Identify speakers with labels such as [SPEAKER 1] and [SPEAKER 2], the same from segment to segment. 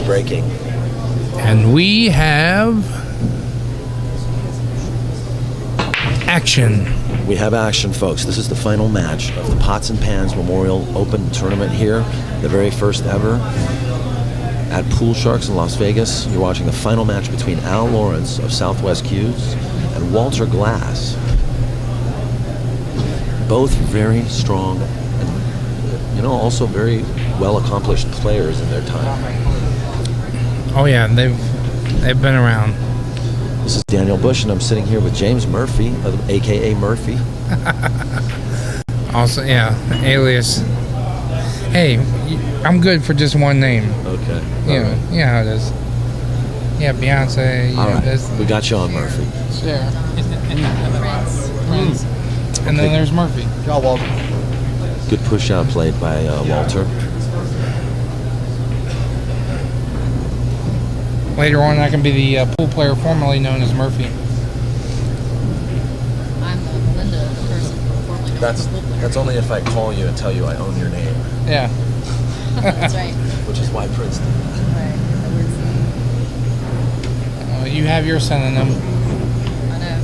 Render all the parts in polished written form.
[SPEAKER 1] breaking.
[SPEAKER 2] And we have action.
[SPEAKER 1] We have action, folks. This is the final match of the Pots and Pans Memorial Open Tournament here, the very first ever at Pool Sharks in Las Vegas. You're watching the final match between Al Lawrence of Southwest Q's and Walter Glass. Both very strong and, you know, also very well-accomplished players in their time.
[SPEAKER 2] Oh yeah, they've been around.
[SPEAKER 1] This is Daniel Busch, and I'm sitting here with James Murphy, a.k.a. Murphy.
[SPEAKER 2] Also, yeah, alias. Hey, I'm good for just one name.
[SPEAKER 1] Okay.
[SPEAKER 2] Yeah, right. Yeah, how it is. Yeah, Beyonce.
[SPEAKER 1] All right. We got you on Murphy.
[SPEAKER 2] Sure. And then there's Murphy.
[SPEAKER 3] Ciao, Walter.
[SPEAKER 1] Good push out played by Walter.
[SPEAKER 2] Later on, I can be the pool player formerly known as Murphy.
[SPEAKER 4] I'm Linda, the person formerly known as the pool player.
[SPEAKER 1] That's only if I call you and tell you I own your name.
[SPEAKER 2] Yeah.
[SPEAKER 4] That's right.
[SPEAKER 1] Which is why Prince did that.
[SPEAKER 4] Right.
[SPEAKER 2] You have your synonym.
[SPEAKER 4] I know.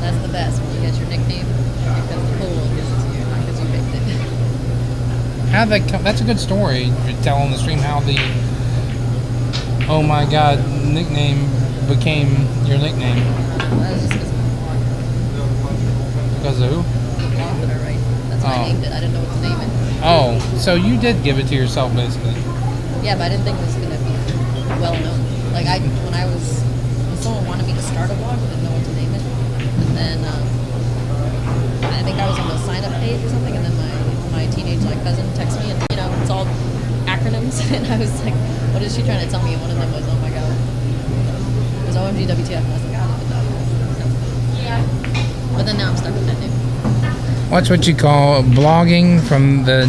[SPEAKER 4] That's the best when you get your nickname because the pool gives it to you, not because you picked it.
[SPEAKER 2] How that come? That's a good story. You tell on the stream how the "Oh my God" nickname became your nickname.
[SPEAKER 4] That was just because of
[SPEAKER 2] Because of who?
[SPEAKER 4] Walter, right? That's why I named it. I didn't know what to name it.
[SPEAKER 2] Oh, so you did give it to yourself, basically.
[SPEAKER 4] Yeah, but I didn't think it was going to be well known. Like when someone wanted me to start a blog, I didn't know what to name it. And then I think I was on the sign up page or something, and then my teenage cousin texted me, and it's all acronyms, and I was like, what is she trying to tell me? And one of them was, oh my God, it was OMG WTF, and I was like, I don't know. But then now I'm stuck with that name.
[SPEAKER 2] What's what you call blogging from the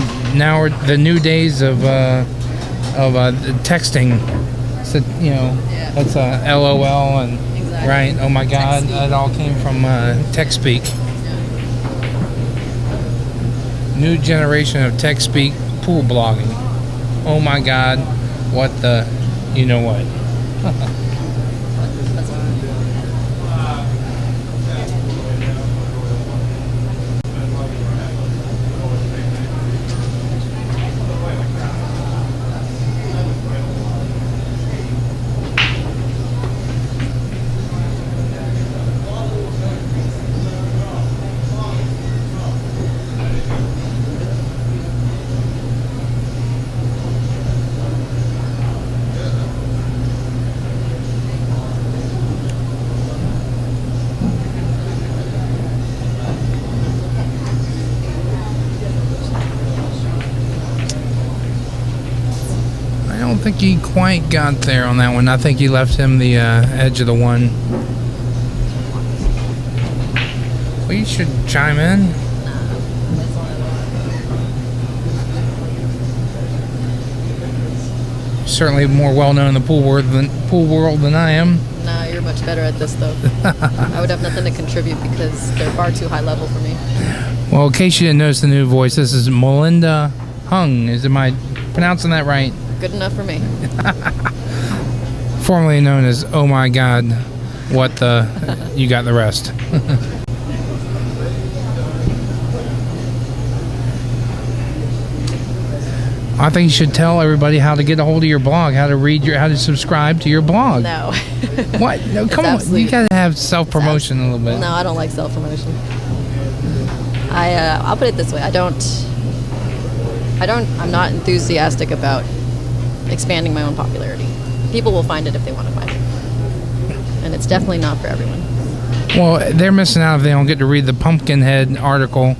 [SPEAKER 2] new days of texting? So,
[SPEAKER 4] Yeah.
[SPEAKER 2] that's LOL and
[SPEAKER 4] Exactly.
[SPEAKER 2] right. Oh my God,
[SPEAKER 4] TextSpeak.
[SPEAKER 2] that all came from TextSpeak.
[SPEAKER 4] Yeah.
[SPEAKER 2] New generation of TextSpeak pool blogging. Oh my God, what the, you know what?
[SPEAKER 4] That's all.
[SPEAKER 2] I don't think he quite got there on that one. I think he left him the edge of the one. Well, you should chime in. Certainly more well known in the pool world than I am.
[SPEAKER 4] Nah, you're much better at this, though. I would have nothing to contribute because they're far too high level for me.
[SPEAKER 2] Well, in case you didn't notice the new voice, this is Melinda Hung. Am I pronouncing that right?
[SPEAKER 4] Good enough for me.
[SPEAKER 2] Formerly known as Oh My God, what the, you got the rest. I think you should tell everybody how to get a hold of your blog, how to subscribe to your blog.
[SPEAKER 4] No.
[SPEAKER 2] What? No, come on. You gotta have self-promotion a little bit.
[SPEAKER 4] No, I don't like self-promotion. I'll put it this way. I'm not enthusiastic about expanding my own popularity. People will find it if they want to find it. And it's definitely not for everyone.
[SPEAKER 2] Well, they're missing out if they don't get to read the Pumpkinhead article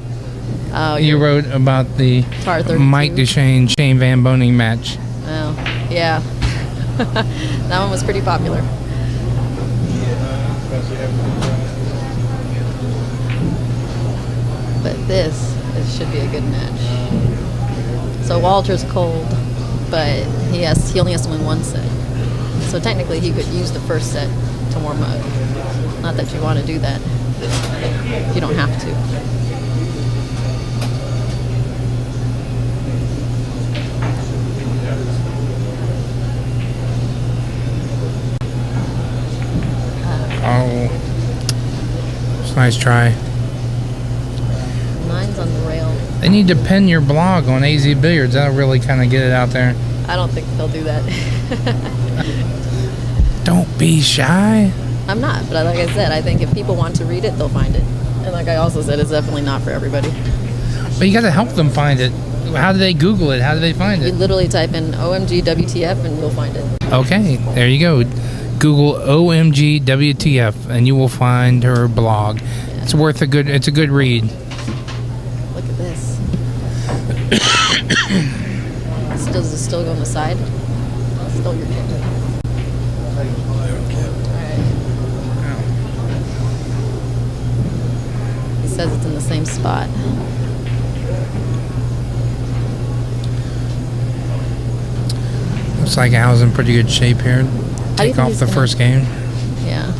[SPEAKER 2] you wrote about the Mike DeShane, Shane Van Boning match.
[SPEAKER 4] Oh, yeah. That one was pretty popular. But this should be a good match. So Walter's cold, but he only has to win one set. So technically he could use the first set to warm up. Not that you want to do that. You don't have to.
[SPEAKER 2] Nice try.
[SPEAKER 4] 9's on the rail.
[SPEAKER 2] They need to pin your blog on AZ Billiards. That'll really kind of get it out there.
[SPEAKER 4] I don't think they'll do that.
[SPEAKER 2] Don't be shy.
[SPEAKER 4] I'm not, but like I said, I think if people want to read it, they'll find it. And like I also said, it's definitely not for everybody.
[SPEAKER 2] But you got to help them find it. How do they Google it? How do they find
[SPEAKER 4] You
[SPEAKER 2] it?
[SPEAKER 4] literally type in OMG WTF and you'll find it.
[SPEAKER 2] Okay, there you go. Google OMG WTF and you will find her blog.
[SPEAKER 4] Yeah.
[SPEAKER 2] It's worth a good. It's a good read.
[SPEAKER 4] Look at this. Does it still go on the side? Still your kick. He says it's in the same spot.
[SPEAKER 2] Looks like Al's in pretty good shape here. Take off the first game.
[SPEAKER 4] Yeah.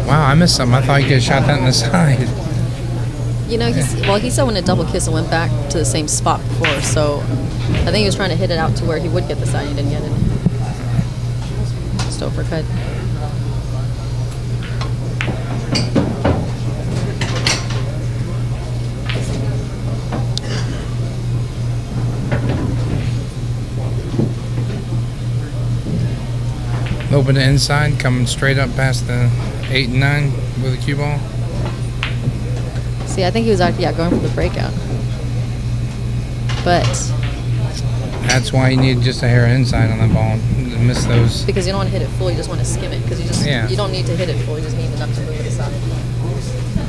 [SPEAKER 2] Wow, I missed something. I thought you could have shot that in the side.
[SPEAKER 4] You know, he said when a double kiss and went back to the same spot before, so I think he was trying to hit it out to where he would get the side. He didn't get it. Just uppercut.
[SPEAKER 2] Open the inside, coming straight up past the 8 and 9 with a cue ball.
[SPEAKER 4] See, I think he was actually going for the breakout. But
[SPEAKER 2] That's why you need just a hair inside on the ball to miss those.
[SPEAKER 4] because you don't want to hit it full, you just want to skim it because
[SPEAKER 2] Yeah.
[SPEAKER 4] you don't need to hit it full, you just need enough to move it aside.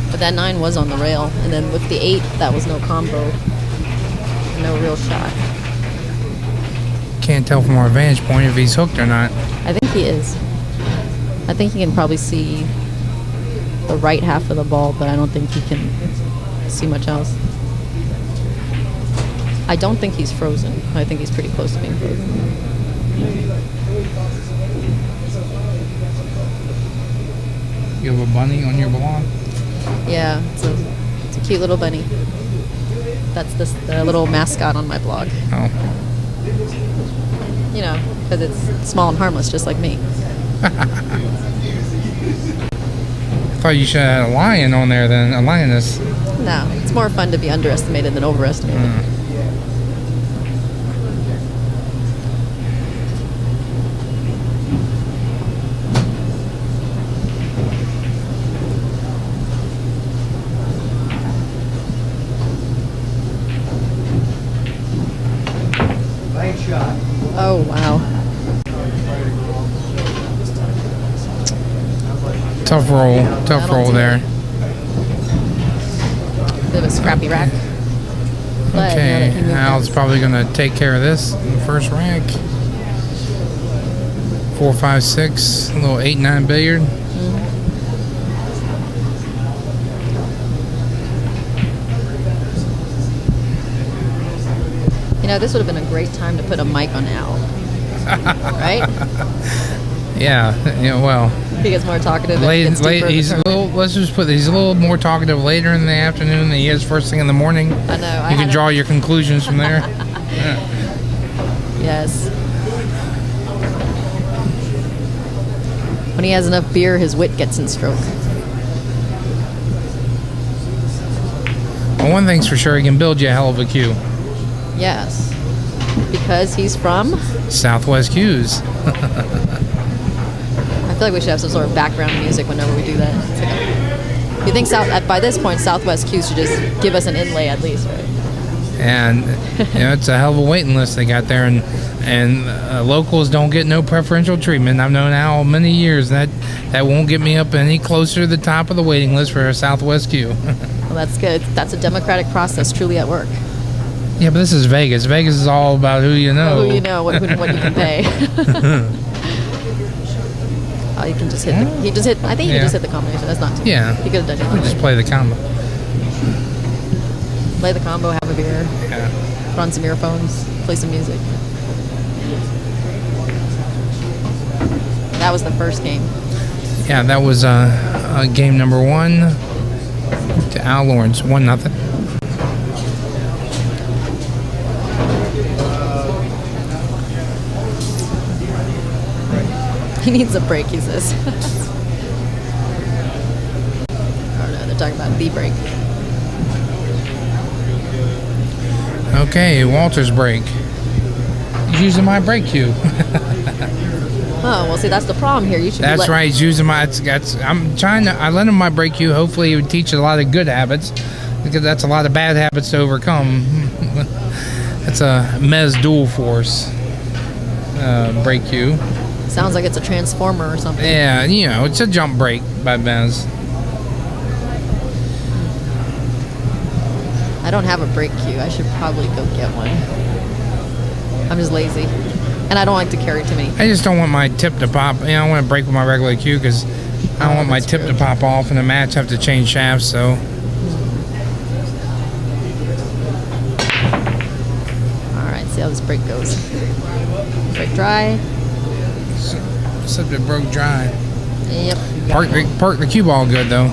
[SPEAKER 4] But that 9 was on the rail, and then with the 8, that was no combo, no real shot.
[SPEAKER 2] Can't tell from our vantage point if he's hooked or not.
[SPEAKER 4] I think he is. I think he can probably see the right half of the ball, but I don't think he can see much else. I don't think he's frozen. I think he's pretty close to being frozen.
[SPEAKER 2] You have a bunny on your blog?
[SPEAKER 4] Yeah, it's a cute little bunny. That's the little mascot on my blog.
[SPEAKER 2] Oh.
[SPEAKER 4] You know, because it's small and harmless, just like me.
[SPEAKER 2] I thought you should have had a lion on there than a lioness.
[SPEAKER 4] No, it's more fun to be underestimated than overestimated.
[SPEAKER 3] Nice shot.
[SPEAKER 4] Oh, wow.
[SPEAKER 2] Tough roll there.
[SPEAKER 4] Bit of a scrappy rack. But
[SPEAKER 2] Okay,
[SPEAKER 4] now that he moved
[SPEAKER 2] Al's
[SPEAKER 4] it-
[SPEAKER 2] probably going to take care of this in the first rack. 4, 5, 6, a little 8, 9 billiard.
[SPEAKER 4] You know, this would have been a great time to put a mic on Al. Right?
[SPEAKER 2] Yeah, well,
[SPEAKER 4] He gets more talkative. And gets deeper in the
[SPEAKER 2] he's a
[SPEAKER 4] tournament.
[SPEAKER 2] little. Let's just put. He's a little more talkative later in the afternoon than he is first thing in the morning.
[SPEAKER 4] I know.
[SPEAKER 2] You can draw your conclusions from there.
[SPEAKER 4] Yes. When he has enough beer, his wit gets in stroke.
[SPEAKER 2] Well, one thing's for sure, he can build you a hell of a cue.
[SPEAKER 4] Yes. Because he's from?
[SPEAKER 2] Southwest Cues.
[SPEAKER 4] I feel like we should have some sort of background music whenever we do that. It's like you think by this point, Southwest Q should just give us an inlay at least, right?
[SPEAKER 2] And you know, it's a hell of a waiting list they got there, and And locals don't get no preferential treatment. I've known Al many years. That won't get me up any closer to the top of the waiting list for a Southwest queue.
[SPEAKER 4] Well, that's good. That's a democratic process truly at work.
[SPEAKER 2] Yeah, but this is Vegas. Vegas is all about who you know.
[SPEAKER 4] Who you know, what you can pay. Oh, you can just hit. He just hit. I think he just hit the combination. That's not too.
[SPEAKER 2] Yeah.
[SPEAKER 4] He could have done it.
[SPEAKER 2] We just play the combo.
[SPEAKER 4] Play the combo, have a beer,
[SPEAKER 2] Yeah.
[SPEAKER 4] put on some earphones, play some music. That was the first game.
[SPEAKER 2] Yeah, that was game number 1 to Al Lawrence, 1-0.
[SPEAKER 4] He needs a break, he says. Oh no, they're talking about the break.
[SPEAKER 2] Okay, Walter's break. He's using my break cue.
[SPEAKER 4] Oh, well, see, that's the problem here. You should.
[SPEAKER 2] That's right. He's using my. I'm trying to. I let him my break cue. Hopefully, he would teach a lot of good habits, because that's a lot of bad habits to overcome. That's a Mez dual force break cue.
[SPEAKER 4] Sounds like it's a transformer or something.
[SPEAKER 2] Yeah, you know, it's a jump break by Mez.
[SPEAKER 4] I don't have a break cue. I should probably go get one. I'm just lazy, and I don't like to carry too many.
[SPEAKER 2] I just don't want my tip to pop. You know, I want to break with my regular cue because I don't want my tip to pop off in the match. Have to change shafts. So.
[SPEAKER 4] All right, see how this break goes. Break dry.
[SPEAKER 2] Except it broke dry.
[SPEAKER 4] Yep.
[SPEAKER 2] Park the cue ball good though.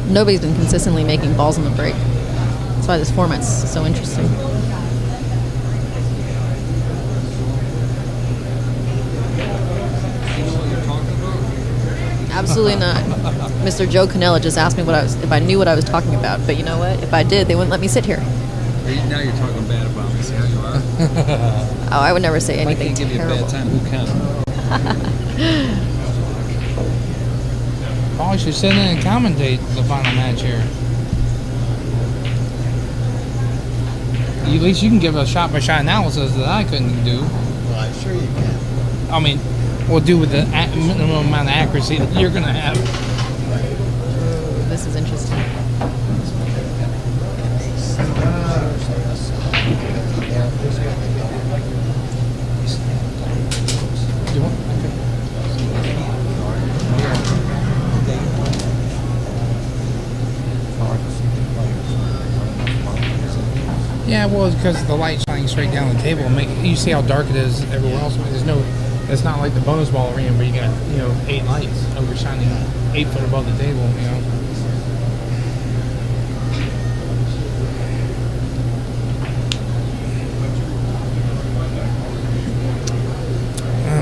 [SPEAKER 4] Nobody's been consistently making balls on the break. That's why this format's so interesting. Absolutely not. Mr. Joe Canella just asked me if I knew what I was talking about. But you know what? If I did, they wouldn't let me sit here.
[SPEAKER 5] Now you're talking bad about me. See how you are?
[SPEAKER 4] Oh, I would never say anything
[SPEAKER 5] I can't give you a
[SPEAKER 4] terrible.
[SPEAKER 5] bad time. Who can?
[SPEAKER 2] Paul should sit in and commentate the final match here. At least you can give a shot-by-shot analysis that I couldn't do.
[SPEAKER 3] Well, I'm sure you can.
[SPEAKER 2] I mean, we'll do with the minimum amount of accuracy that you're going to have.
[SPEAKER 4] This is interesting.
[SPEAKER 2] You want? Yeah, well, it's because the light shining straight down the table. You see how dark it is everywhere else. There's no. It's not like the bonus ball arena where you got 8 lights overshining 8 foot above the table.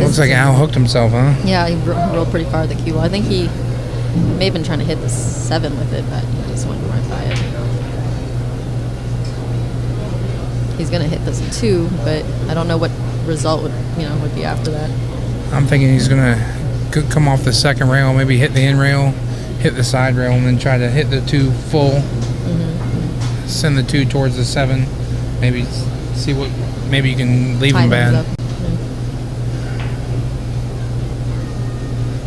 [SPEAKER 2] Looks like Al hooked himself, huh?
[SPEAKER 4] Yeah, he rolled pretty far at the cue ball. I think he may have been trying to hit the 7 with it, but he just went right by it. He's gonna hit this 2, but I don't know what result would be after that.
[SPEAKER 2] I'm thinking he's gonna come off the second rail, maybe hit the end rail, hit the side rail, and then try to hit the 2 full. Send the 2 towards the 7. Maybe see what. Maybe you can leave him bad.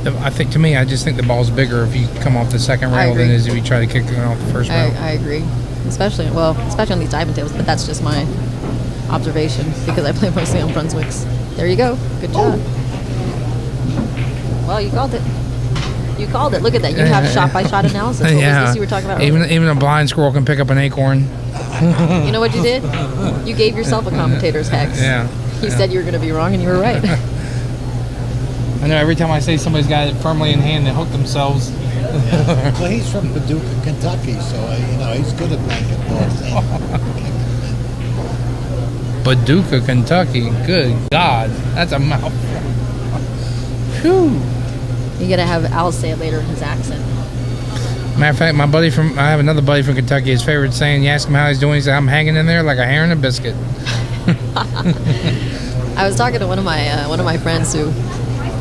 [SPEAKER 2] I think, to me, I just think the ball's bigger if you come off the second rail than it is if you try to kick it off the first rail.
[SPEAKER 4] I agree, especially on these diving tables. But that's just my observation because I play mostly on Brunswicks. There you go. Good job. Well, you called it. You called it. Look at that. You have shot-by-shot analysis. What was this you were talking about?
[SPEAKER 2] Even a blind squirrel can pick up an acorn.
[SPEAKER 4] You know what you did? You gave yourself a commentator's hex.
[SPEAKER 2] Yeah.
[SPEAKER 4] You said you were going to be wrong, and you were right.
[SPEAKER 2] I know every time I say somebody's got it firmly in hand, they hook themselves.
[SPEAKER 3] Well, he's from Paducah, Kentucky, so he's good at making balls.
[SPEAKER 2] Paducah, Kentucky. Good God, that's a mouthful. Whew.
[SPEAKER 4] You got to have Al say it later in his accent.
[SPEAKER 2] Matter of fact, I have another buddy from Kentucky. His favorite saying, you ask him how he's doing, he said, I'm hanging in there like a hair in a biscuit.
[SPEAKER 4] I was talking to one of my friends who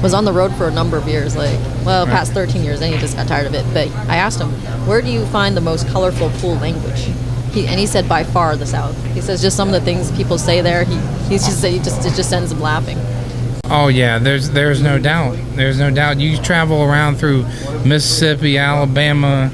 [SPEAKER 4] was on the road for a number of years, past 13 years, and he just got tired of it. But I asked him, where do you find the most colorful pool language? He said by far the South. He says just some of the things people say there. It just sends him laughing.
[SPEAKER 2] Oh yeah, there's no doubt. There's no doubt. You travel around through Mississippi, Alabama,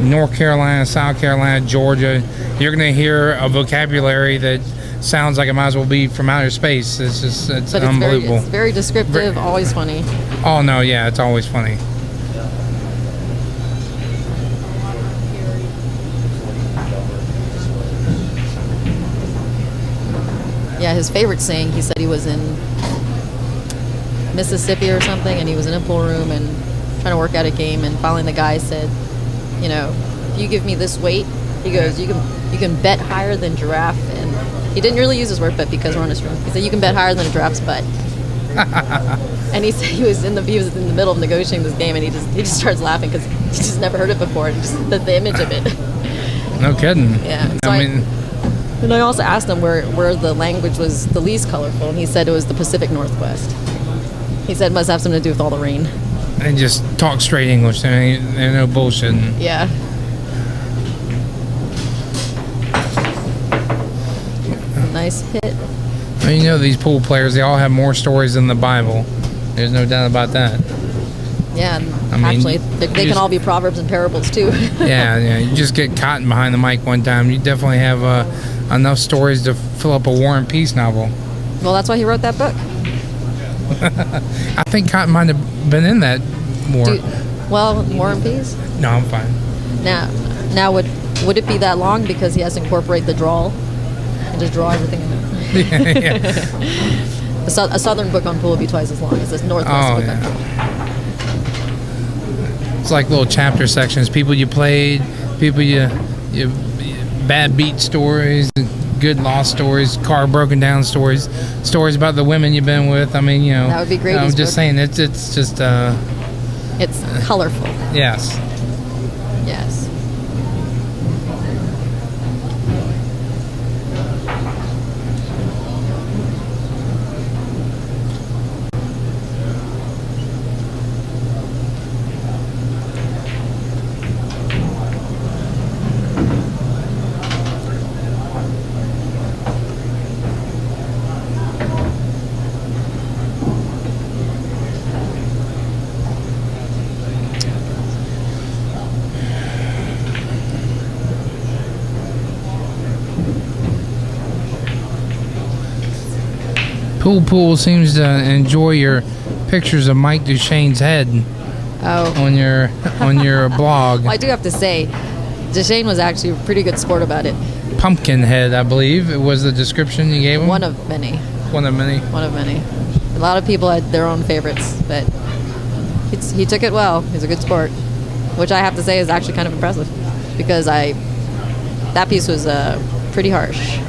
[SPEAKER 2] North Carolina, South Carolina, Georgia. You're gonna hear a vocabulary that sounds like it might as well be from outer space. It's unbelievable.
[SPEAKER 4] It's very descriptive, always funny.
[SPEAKER 2] Oh no, yeah, it's always funny.
[SPEAKER 4] Yeah, his favorite saying, he said he was in Mississippi or something, and he was in a pool room and trying to work out a game, and finally the guy said, you know, if you give me this weight, he goes, you can bet higher than giraffe, and he didn't really use his word bet because we're on a stream. He said you can bet higher than a giraffe's butt. And he said he was in the middle of negotiating this game, and he just starts laughing because he just never heard it before, and just the image of it.
[SPEAKER 2] No kidding.
[SPEAKER 4] Yeah. So
[SPEAKER 2] I mean.
[SPEAKER 4] And I also asked him where the language was the least colorful, and he said it was the Pacific Northwest. He said it must have something to do with all the rain.
[SPEAKER 2] And just talk straight English. There ain't no bullshitting.
[SPEAKER 4] Yeah. Nice hit.
[SPEAKER 2] Well, you know, these pool players, they all have more stories than the Bible. There's no doubt about that.
[SPEAKER 4] Yeah, and
[SPEAKER 2] I mean,
[SPEAKER 4] actually, they can all be proverbs and parables too.
[SPEAKER 2] Yeah. You just get caught behind the mic one time. You definitely have enough stories to fill up a War and Peace novel.
[SPEAKER 4] Well, that's why he wrote that book.
[SPEAKER 2] I think Cotton might have been in that war.
[SPEAKER 4] Well, War and Peace?
[SPEAKER 2] No, I'm fine.
[SPEAKER 4] Now would it be that long because he has to incorporate the drawl and just draw everything in it?
[SPEAKER 2] Yeah.
[SPEAKER 4] A Southern book on pool would be twice as long as this Northwest book on pool.
[SPEAKER 2] It's like little chapter sections. People you played, people you bad beat stories, good lost stories, car broken down stories about the women you've been with. I mean, you know,
[SPEAKER 4] that would be great.
[SPEAKER 2] I'm just saying, it's just
[SPEAKER 4] it's colorful.
[SPEAKER 2] Yes.
[SPEAKER 4] Yes.
[SPEAKER 2] Pool seems to enjoy your pictures of Mike Duchesne's head on your blog.
[SPEAKER 4] Well, I do have to say, Duchesne was actually a pretty good sport about it.
[SPEAKER 2] Pumpkin head, I believe, it was the description you gave him.
[SPEAKER 4] One of many.
[SPEAKER 2] One of many.
[SPEAKER 4] One of many. A lot of people had their own favorites, but he took it well. He's a good sport, which I have to say is actually kind of impressive, because that piece was pretty harsh.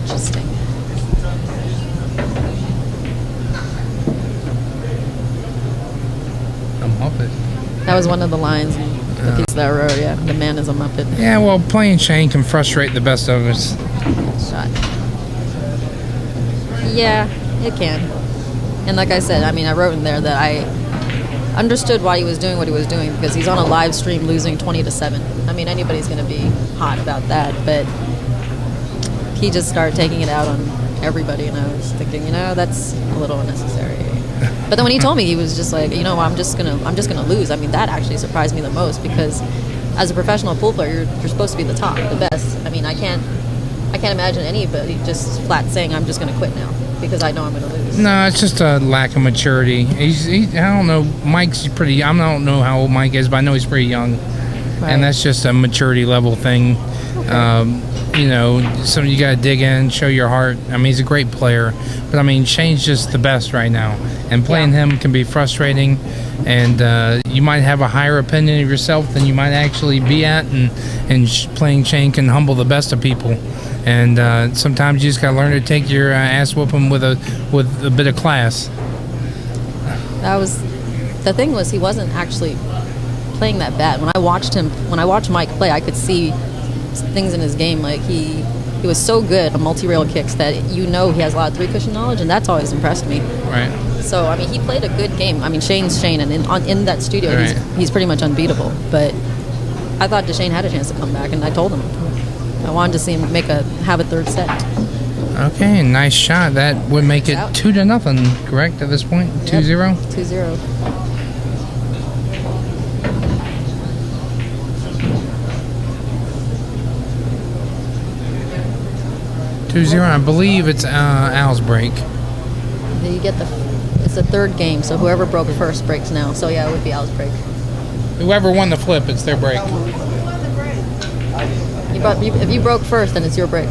[SPEAKER 4] Interesting.
[SPEAKER 2] A Muppet.
[SPEAKER 4] That was one of the lines in the piece that I wrote. Yeah, the man is a Muppet.
[SPEAKER 2] Yeah, well, playing Shane can frustrate the best of us.
[SPEAKER 4] Shot. Yeah, it can. And like I said, I mean, I wrote in there that I understood why he was doing what he was doing, because he's on a live stream losing 20-7. I mean, anybody's going to be hot about that, but he just started taking it out on everybody, and I was thinking, that's a little unnecessary. But then when he told me, he was just like, I'm just gonna lose. I mean, that actually surprised me the most, because as a professional pool player, you're supposed to be the top, the best. I mean, I can't imagine anybody just flat saying, I'm just gonna quit now because I know I'm gonna lose.
[SPEAKER 2] No, it's just a lack of maturity. I don't know. Mike's pretty. I don't know how old Mike is, but I know he's pretty young,
[SPEAKER 4] Right.
[SPEAKER 2] and that's just a maturity level thing.
[SPEAKER 4] Okay.
[SPEAKER 2] So you gotta dig in, show your heart. I mean, he's a great player, but I mean, Shane's just the best right now, and playing him can be frustrating. And you might have a higher opinion of yourself than you might actually be at, and playing Shane can humble the best of people. And sometimes you just gotta learn to take your ass whooping with a bit of class.
[SPEAKER 4] That was the thing, was he wasn't actually playing that bad. When I watched Mike play, I could see things in his game. Like he was so good on multi-rail kicks that he has a lot of three cushion knowledge, and that's always impressed me.
[SPEAKER 2] Right.
[SPEAKER 4] So I mean, he played a good game. I mean, Shane's Shane, and in that studio,
[SPEAKER 2] Right.
[SPEAKER 4] he's pretty much unbeatable. But I thought DeShane had a chance to come back, and I told him I wanted to see him have a third set.
[SPEAKER 2] Okay, nice shot. That would make it
[SPEAKER 4] Out.
[SPEAKER 2] 2-0, correct, at this point? 2-0?
[SPEAKER 4] 2-0.
[SPEAKER 2] 2-0. I believe it's Al's break.
[SPEAKER 4] You get it's the third game, so whoever broke first breaks now. So yeah, it would be Al's break.
[SPEAKER 2] Whoever won the flip, it's their break.
[SPEAKER 4] If you broke first, then it's your break.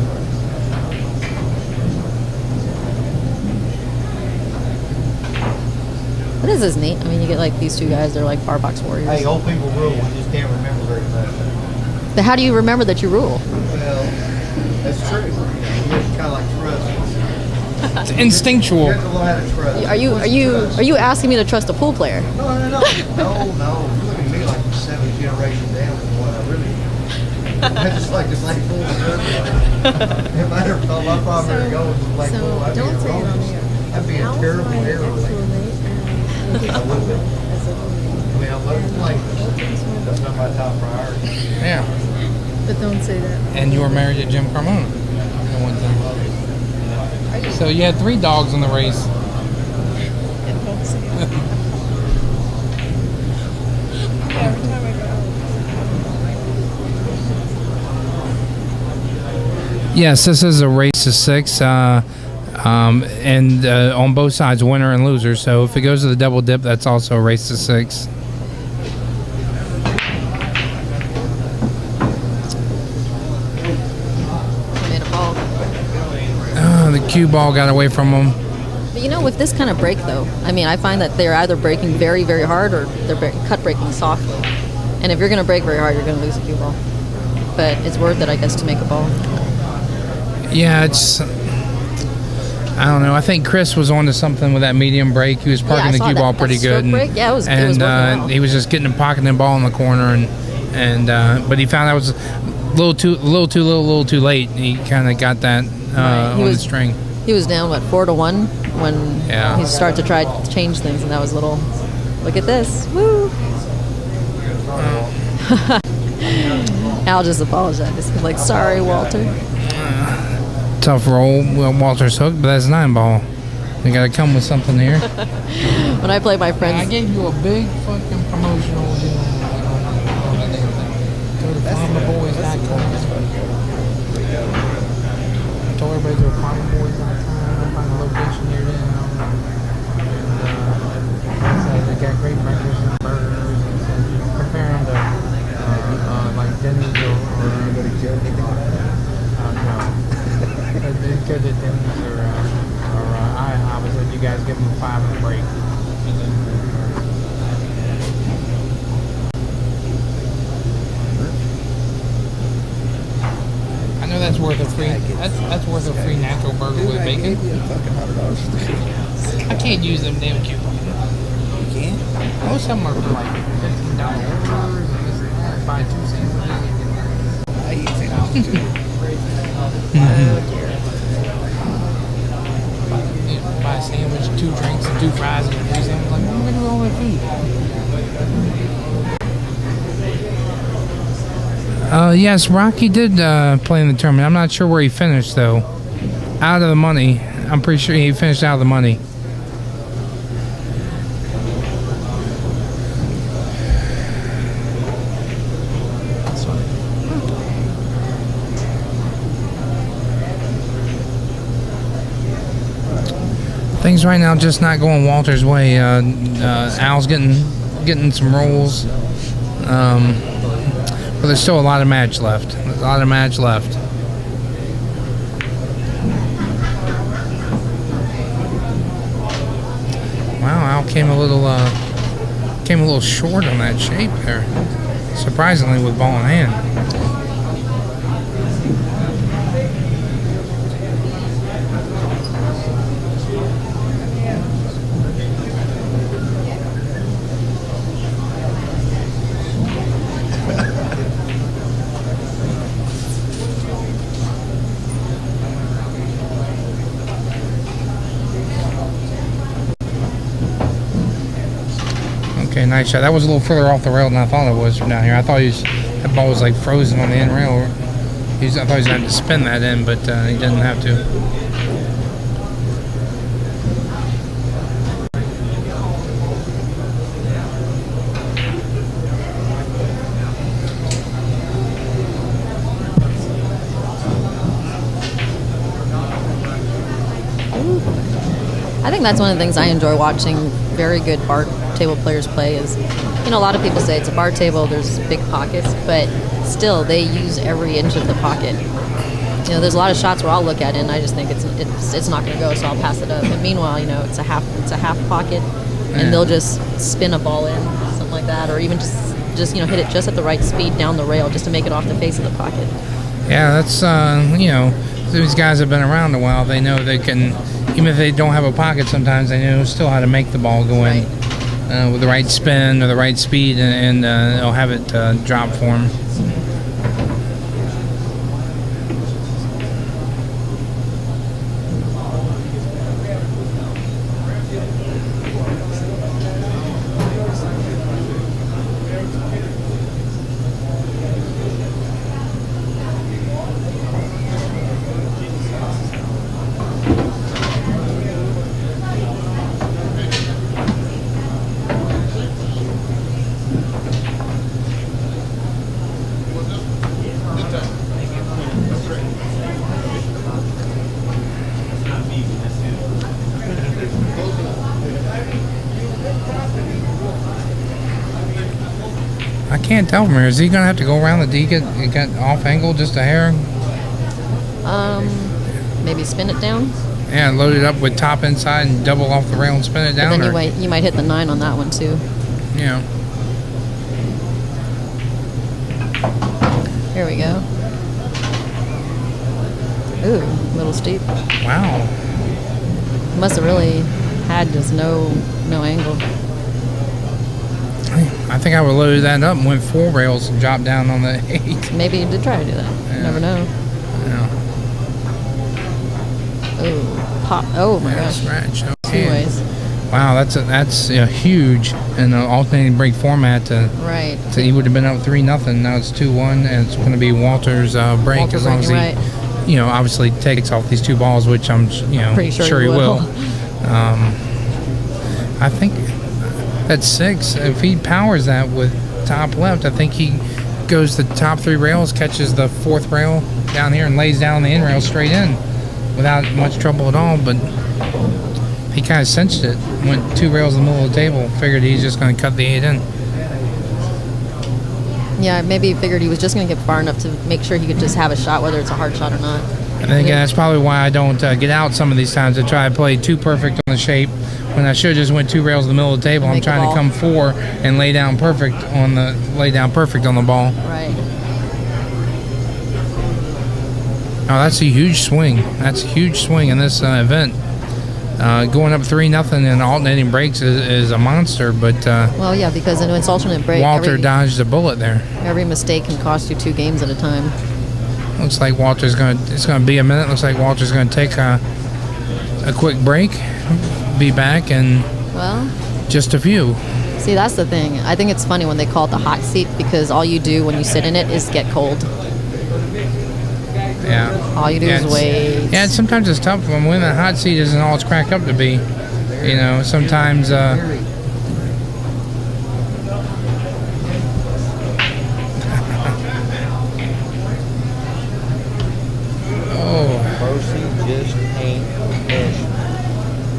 [SPEAKER 4] But this is neat. I mean, you get like these two guys. They're like Farbox warriors.
[SPEAKER 3] Hey, old people rule. We just can't remember very much.
[SPEAKER 4] But how do you remember that you rule?
[SPEAKER 3] Well, that's true. It's kind of like trust.
[SPEAKER 2] It's instinctual.
[SPEAKER 3] You have to learn how to trust.
[SPEAKER 4] Are you asking me to trust a pool player?
[SPEAKER 3] No. You look at me like you're 7th generation down from what I really am. I just like to play pool. If I ever thought my father would go and play pool, I'd be wrong. I'd be a terrible hero. I would be. I mean, I love to play. That's not my top priority.
[SPEAKER 2] Yeah.
[SPEAKER 6] But don't say that.
[SPEAKER 2] And you were married to Jim Carmona at one time. So you had 3 dogs in the race.
[SPEAKER 6] Don't say that. Every time I go.
[SPEAKER 2] Yes, this is a race of 6. And on both sides, winner and loser. So if it goes to the double dip, that's also a race to 6.
[SPEAKER 4] Made a ball.
[SPEAKER 2] The cue ball got away from him.
[SPEAKER 4] But with this kind of break, though, I mean, I find that they're either breaking very, very hard or they're cut breaking softly. And if you're going to break very hard, you're going to lose a cue ball. But it's worth it, I guess, to make a ball.
[SPEAKER 2] Yeah, it's... I don't know. I think Chris was onto something with that medium break. He was parking the cue ball pretty good.
[SPEAKER 4] Break. Yeah, it was
[SPEAKER 2] and
[SPEAKER 4] working well.
[SPEAKER 2] He was just getting and pocketing the ball in the corner, but he found that was a little too too late. He kind of got that on the string.
[SPEAKER 4] He was down 4-1 when he started to try to change things, and that was a little. Look at this! Woo! Al just apologized. Like, sorry, Walter.
[SPEAKER 2] Tough roll. Well, Walter's hooked, but that's 9 ball. We got to come with something here.
[SPEAKER 4] When I play my friends,
[SPEAKER 2] I gave you a big fucking promotional deal. Go to farmerboys.com. I told everybody to go to farmerboys.com. Find a location near them. And so they got great breakfast and burgers. And so compare them to like Denny's or no. They go to Denny's or IHOP and said you guys give them a 5-minute break. I know that's worth a free. That's worth a free natural burger with bacon. I can't use them damn coupons. You can't. Most of them are for like $15 orders and this and that. Buy 2 sandwiches. I eat sandwiches too. Buy a sandwich, 2 drinks, and 2 fries, and 3 sandwiches. Like, what am I gonna do with all that food? Yes, Rocky did play in the tournament. I'm not sure where he finished, though. Out of the money. I'm pretty sure he finished out of the money. Things right now just not going Walter's way. Al's getting some rolls. But there's still a lot of match left. Wow, Al came a little short on that shape there. Surprisingly, with ball in hand. nice shot. That was a little further off the rail than I thought it was from down here. I thought that ball was like frozen on the end rail. I thought he was going to have to spin that in, but he didn't have to.
[SPEAKER 4] I think that's one of the things I enjoy watching very good bar table players play is, a lot of people say it's a bar table, there's big pockets, but still they use every inch of the pocket. There's a lot of shots where I'll look at it and I just think it's not going to go, so I'll pass it up. But meanwhile, it's a half pocket, and they'll just spin a ball in, something like that, or even just hit it just at the right speed down the rail just to make it off the face of the pocket.
[SPEAKER 2] Yeah, that's these guys have been around a while. They know they can, even if they don't have a pocket, sometimes they know still how to make the ball go in with the right spin or the right speed, and they'll have it drop for them. I can't tell from here. Is he going to have to go around the D, get off angle just a hair?
[SPEAKER 4] Maybe spin it down?
[SPEAKER 2] Yeah, load it up with top inside and double off the rail and spin it down?
[SPEAKER 4] But then you might hit the 9 on that one too.
[SPEAKER 2] Yeah.
[SPEAKER 4] Here we go. Ooh, a little steep.
[SPEAKER 2] Wow.
[SPEAKER 4] Must have really had just no angle.
[SPEAKER 2] I think I would load that up and went 4 rails and dropped down on the 8.
[SPEAKER 4] Maybe you did try to do that.
[SPEAKER 2] Yeah.
[SPEAKER 4] You never know.
[SPEAKER 2] Yeah.
[SPEAKER 4] Oh, pop! Oh my gosh.
[SPEAKER 2] Scratch.
[SPEAKER 4] Okay. 2 ways.
[SPEAKER 2] Wow, that's huge in an alternating brake format.
[SPEAKER 4] Right.
[SPEAKER 2] So he would have been up 3-0. Now it's 2-1, and it's going to be Walter's brake
[SPEAKER 4] Walter
[SPEAKER 2] as long as he,
[SPEAKER 4] right.
[SPEAKER 2] Obviously takes off these 2 balls, which I'm,
[SPEAKER 4] pretty sure
[SPEAKER 2] he will. I think that's 6. If he powers that with top left, I think he goes the top 3 rails, catches the 4th rail down here, and lays down the end rail straight in without much trouble at all. But he kind of cinched it, went 2 rails in the middle of the table, figured he's just going to cut the 8 in.
[SPEAKER 4] Yeah, maybe he figured he was just going to get far enough to make sure he could just have a shot, whether it's a hard shot or not.
[SPEAKER 2] And then again, that's probably why I don't get out some of these times to try to play too perfect on the shape when I should have just went 2 rails in the middle of the table. I'm trying to come 4 and lay down perfect on the ball.
[SPEAKER 4] Right.
[SPEAKER 2] Oh, that's a huge swing. That's a huge swing in this event. Going up 3-0 and alternating brakes is a monster, but
[SPEAKER 4] well, yeah, because it's alternate brake.
[SPEAKER 2] Walter dodged a bullet there.
[SPEAKER 4] Every mistake can cost you 2 games at a time.
[SPEAKER 2] Looks like Walter's it's going to be a minute. Looks like Walter's going to take a quick break, be back in just a few.
[SPEAKER 4] See, that's the thing. I think it's funny when they call it the hot seat because all you do when you sit in it is get cold.
[SPEAKER 2] Yeah.
[SPEAKER 4] All you do is wait.
[SPEAKER 2] Yeah, sometimes it's tough when the hot seat isn't all it's cracked up to be. Sometimes.
[SPEAKER 3] Mercy just ain't Busch.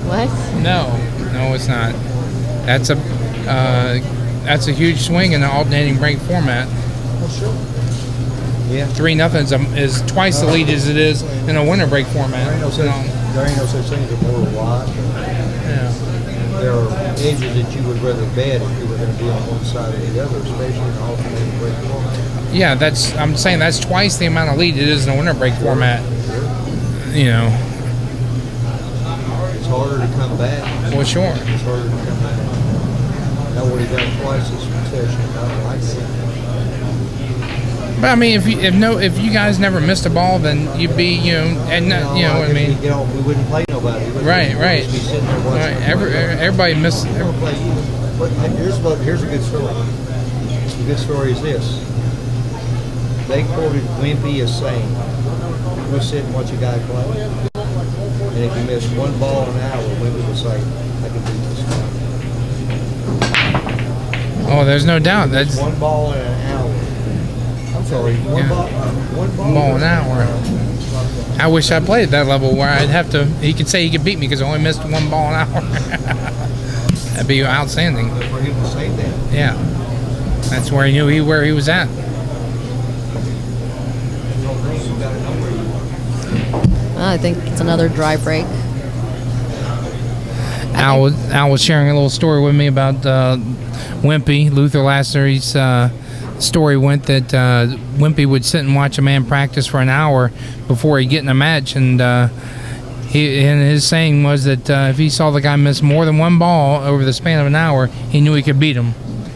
[SPEAKER 4] What?
[SPEAKER 2] No, it's not. That's a huge swing in the alternating brake format.
[SPEAKER 3] Well, sure. Yeah.
[SPEAKER 2] 3-0 is twice the lead as it is in a winter brake format.
[SPEAKER 3] There ain't no such thing as a mortal lot.
[SPEAKER 2] Yeah.
[SPEAKER 3] There are edges that you would rather bet if you were going to be on one side or the other, especially in an alternating brake format.
[SPEAKER 2] Yeah, I'm saying that's twice the amount of lead it is in a winter brake format.
[SPEAKER 3] It's harder to come back.
[SPEAKER 2] Well, sure.
[SPEAKER 3] It's harder to come back. I would have got twice this session. I like it.
[SPEAKER 2] But I mean, if you guys never missed a ball, then you'd be what I mean.
[SPEAKER 3] We wouldn't play nobody.
[SPEAKER 2] Right.
[SPEAKER 3] We'd be sitting there watching.
[SPEAKER 2] Right. Everybody missed.
[SPEAKER 3] We'll play you. Here's a good story. The good story is this. They quoted Wimpy as saying, "Go sit and watch a guy play, and if you miss one ball an hour, Wimpy will say, I can beat this guy."
[SPEAKER 2] Oh, there's no doubt. That's
[SPEAKER 3] One ball in an hour. I'm sorry, one ball
[SPEAKER 2] an hour. I wish I played at that level where I'd have to. He could say he could beat me because I only missed one ball an hour. That'd be outstanding.
[SPEAKER 3] For him to say that.
[SPEAKER 2] Yeah, that's where he knew where he was at.
[SPEAKER 4] I think it's another dry break.
[SPEAKER 2] Al was sharing a little story with me about Wimpy. Luther Lassery's story went that Wimpy would sit and watch a man practice for an hour before he'd get in a match, and his saying was that if he saw the guy miss more than one ball over the span of an hour, he knew he could beat him.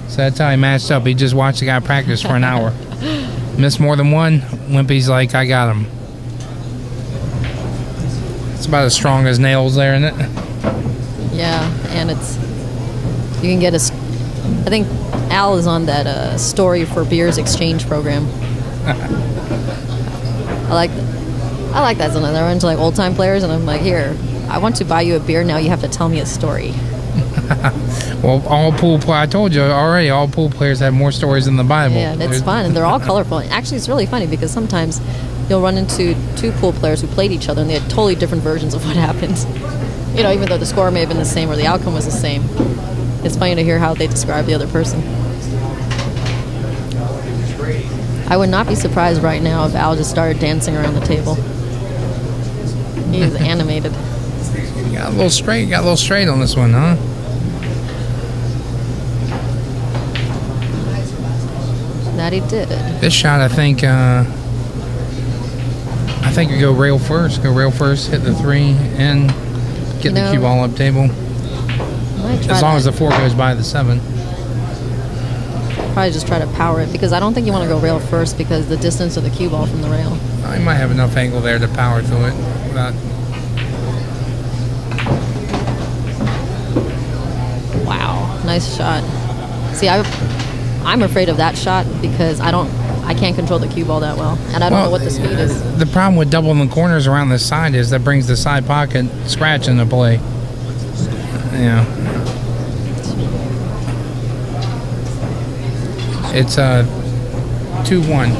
[SPEAKER 2] So that's how he matched up. He just watched the guy practice for an hour. Miss more than one, Wimpy's like, I got him. It's about as strong as nails there, isn't it?
[SPEAKER 4] Yeah, and you can get I think Al is on that Story for Beers exchange program. I like that. Sometimes I run to like old time players and I'm like, here, I want to buy you a beer. Now you have to tell me a story.
[SPEAKER 2] Well, I told you already, all pool players have more stories than the Bible.
[SPEAKER 4] Yeah, it's fun, and they're all colorful. Actually, it's really funny because sometimes you'll run into two pool players who played each other and they had totally different versions of what happened. You know, even though the score may have been the same or the outcome was the same. It's funny to hear how they describe the other person. I would not be surprised right now if Al just started dancing around the table. He is animated.
[SPEAKER 2] Got a little straight on this one, huh?
[SPEAKER 4] That he did.
[SPEAKER 2] This shot, I think you go rail first. Go rail first, hit the 3, and get the cue ball up table. As long as the 4 goes by the 7.
[SPEAKER 4] Probably just try to power it because I don't think you want to go rail first because the distance of the cue ball from the rail.
[SPEAKER 2] I might have enough angle there to power through it without.
[SPEAKER 4] Wow, nice shot. See, I'm afraid of that shot because I can't control the cue ball that well, and I don't know what the speed is.
[SPEAKER 2] The problem with doubling the corners around the side is that brings the side pocket scratch into play. Yeah. It's 2-1.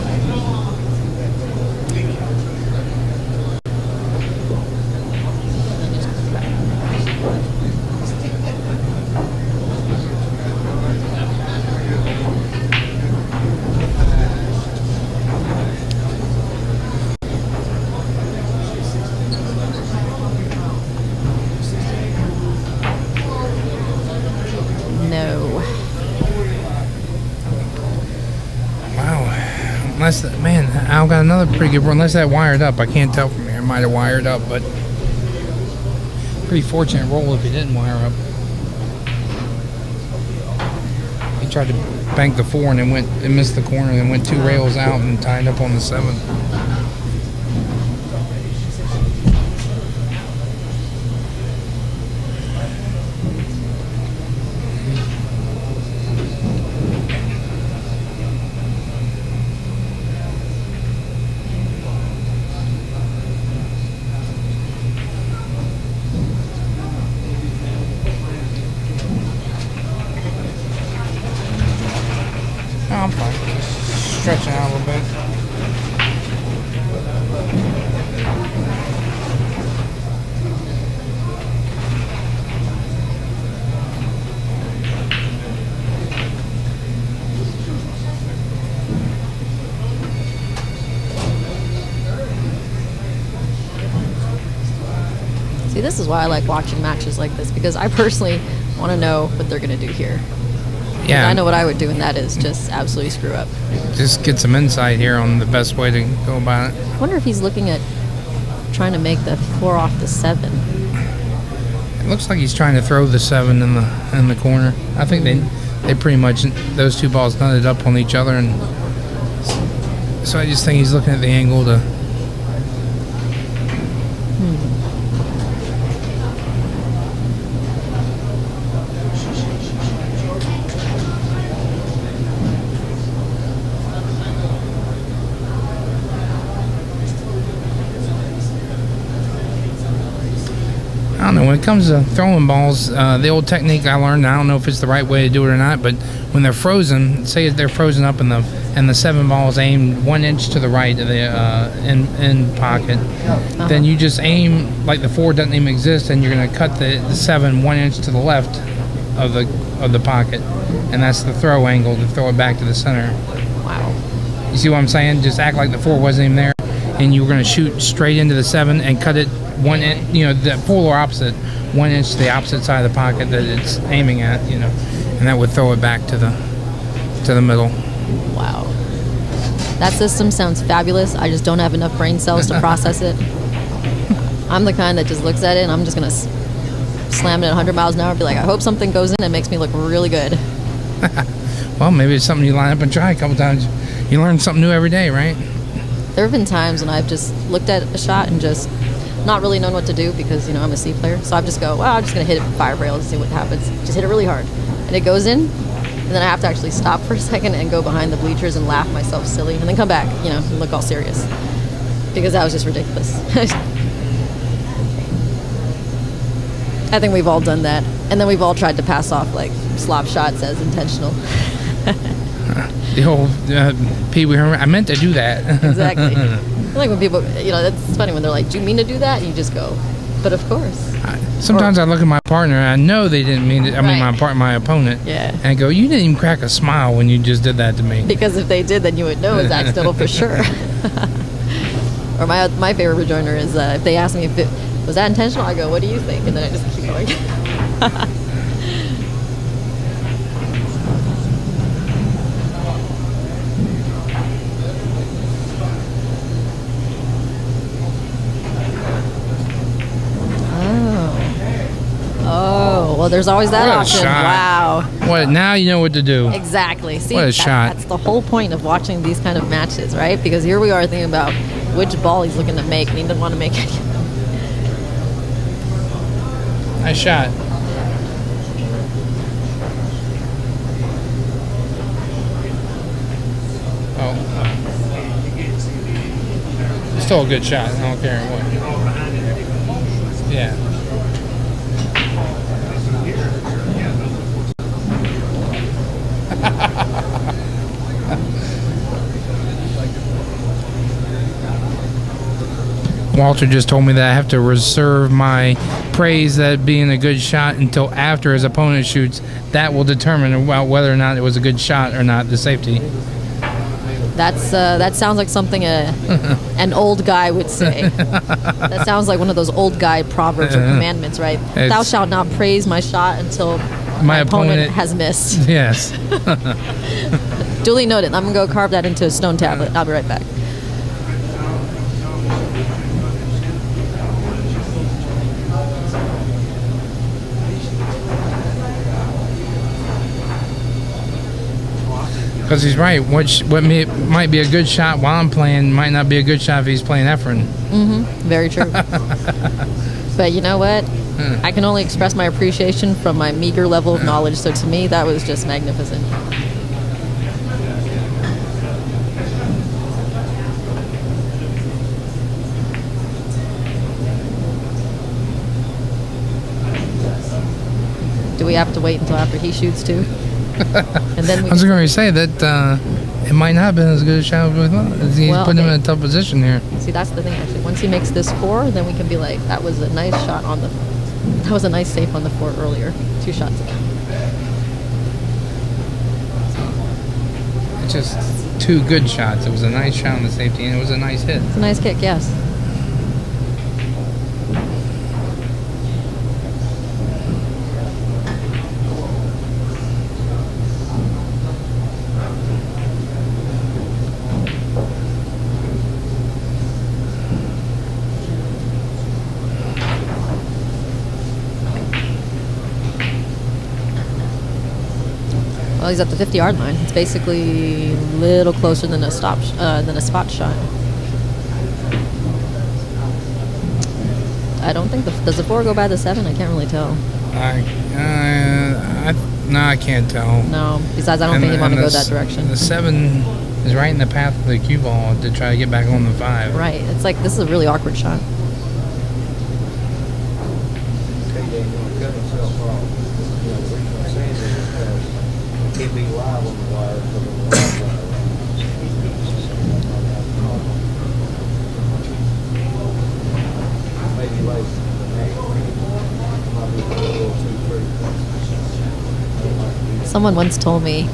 [SPEAKER 2] Man, Al got another pretty good one. Unless that wired up. I can't tell from here. It might have wired up, but pretty fortunate roll if he didn't wire up. He tried to bank the 4 and then missed the corner and then went 2 rails out and tied up on the 7. I'm fine. Just stretching out a little bit.
[SPEAKER 4] See, this is why I like watching matches like this because I personally want to know what they're going to do here.
[SPEAKER 2] Yeah,
[SPEAKER 4] I know what I would do, and that is just absolutely screw up.
[SPEAKER 2] Just get some insight here on the best way to go about it.
[SPEAKER 4] I wonder if he's looking at trying to make the 4 off the 7.
[SPEAKER 2] It looks like he's trying to throw the 7 in the corner. I think they pretty much, those 2 balls nutted up on each other, and so I just think he's looking at the angle to. I don't know. When it comes to throwing balls, the old technique I learned, I don't know if it's the right way to do it or not, but when they're frozen, say they're frozen up and the 7 ball is aimed 1 inch to the right of the end pocket, then you just aim like the 4 doesn't even exist, and you're going to cut the 7 1 inch to the left of the pocket, and that's the throw angle to throw it back to the center.
[SPEAKER 4] Wow.
[SPEAKER 2] You see what I'm saying? Just act like the 4 wasn't even there, and you were going to shoot straight into the 7 and cut it 1 inch, the polar opposite, 1 inch to the opposite side of the pocket that it's aiming at, and that would throw it back to the middle.
[SPEAKER 4] Wow. That system sounds fabulous. I just don't have enough brain cells to process it. I'm the kind that just looks at it and I'm just going to slam it at 100 miles an hour and be like, I hope something goes in and makes me look really good.
[SPEAKER 2] Well, maybe it's something you line up and try a couple times. You learn something new every day, right?
[SPEAKER 4] There have been times when I've just looked at a shot and just not really known what to do because, I'm a C player. So I just go, well, I'm just going to hit it with fire rail and see what happens. Just hit it really hard. And it goes in. And then I have to actually stop for a second and go behind the bleachers and laugh myself silly. And then come back, and look all serious. Because that was just ridiculous. I think we've all done that. And then we've all tried to pass off, slop shots as intentional.
[SPEAKER 2] The whole Pee Wee Herman, I meant to do that.
[SPEAKER 4] Exactly. I like when people, that's funny when they're like, do you mean to do that? And you just go, but of course.
[SPEAKER 2] Sometimes I look at my partner and I know they didn't mean it. I mean, my opponent.
[SPEAKER 4] Yeah.
[SPEAKER 2] And I go, you didn't even crack a smile when you just did that to me.
[SPEAKER 4] Because if they did, then you would know it's accidental for sure. Or my favorite rejoinder is if they ask me if it was that intentional, I go, what do you think? And then I just keep going. Well, there's always that
[SPEAKER 2] What a
[SPEAKER 4] option.
[SPEAKER 2] shot.
[SPEAKER 4] Wow.
[SPEAKER 2] What? Now you know what to do.
[SPEAKER 4] Exactly. See,
[SPEAKER 2] What a shot.
[SPEAKER 4] That's the whole point of watching these kind of matches, right? Because here we are thinking about which ball he's looking to make, and he doesn't want to make it.
[SPEAKER 2] Nice shot. Oh. Still a good shot. I don't care what. Yeah. Walter just told me that I have to reserve my praise that being a good shot until after his opponent shoots. That will determine about whether or not it was a good shot or not, the safety.
[SPEAKER 4] That sounds like something an old guy would say. That sounds like one of those old guy proverbs or commandments, right? Thou shalt not praise my shot until my opponent has missed.
[SPEAKER 2] Yes.
[SPEAKER 4] Duly noted. I'm going to go carve that into a stone tablet. I'll be right back.
[SPEAKER 2] Because he's right. What might be a good shot while I'm playing might not be a good shot if he's playing Efren.
[SPEAKER 4] Mm-hmm. Very true. But you know what? I can only express my appreciation from my meager level of knowledge. So to me, that was just magnificent. Do we have to wait until after he shoots too? And then
[SPEAKER 2] I was going to say that it might not have been as good a shot as we thought. He's putting him in a tough position here.
[SPEAKER 4] See, that's the thing. Actually, once he makes this 4, then we can be like, that was a nice shot on the. That was a nice safe on the 4 earlier. 2 shots ago.
[SPEAKER 2] It's just 2 good shots. It was a nice shot on the safety, and it was a nice hit.
[SPEAKER 4] It's a nice kick, yes. Well, he's at the 50-yard line. It's basically a little closer than a spot shot. I don't think does the 4 go by the 7? I can't really tell.
[SPEAKER 2] No, I can't tell.
[SPEAKER 4] No. Besides, I don't think you want to go that direction.
[SPEAKER 2] The 7 is right in the path of the cue ball to try to get back on the 5.
[SPEAKER 4] Right. It's like this is a really awkward shot.
[SPEAKER 3] cut myself off. You know, the reason I'm saying that is because I can't be live on the wire for the live wire. Maybe late. Might be a little too free.
[SPEAKER 4] Someone once told me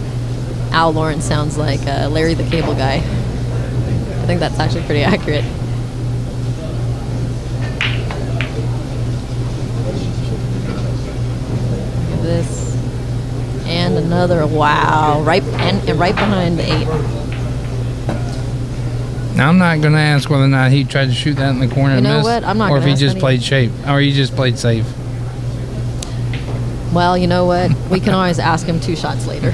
[SPEAKER 4] Al Lawrence sounds like Larry the Cable Guy. I think that's actually pretty accurate. Look at this. And another, wow, right behind the 8.
[SPEAKER 2] Now I'm not gonna ask whether or not he tried to shoot that in the corner
[SPEAKER 4] You
[SPEAKER 2] and
[SPEAKER 4] know
[SPEAKER 2] missed,
[SPEAKER 4] what? I'm not
[SPEAKER 2] or if
[SPEAKER 4] gonna
[SPEAKER 2] he
[SPEAKER 4] ask
[SPEAKER 2] just
[SPEAKER 4] that
[SPEAKER 2] played shape, or he just played safe.
[SPEAKER 4] Well, you know what? We can always ask him 2 shots later.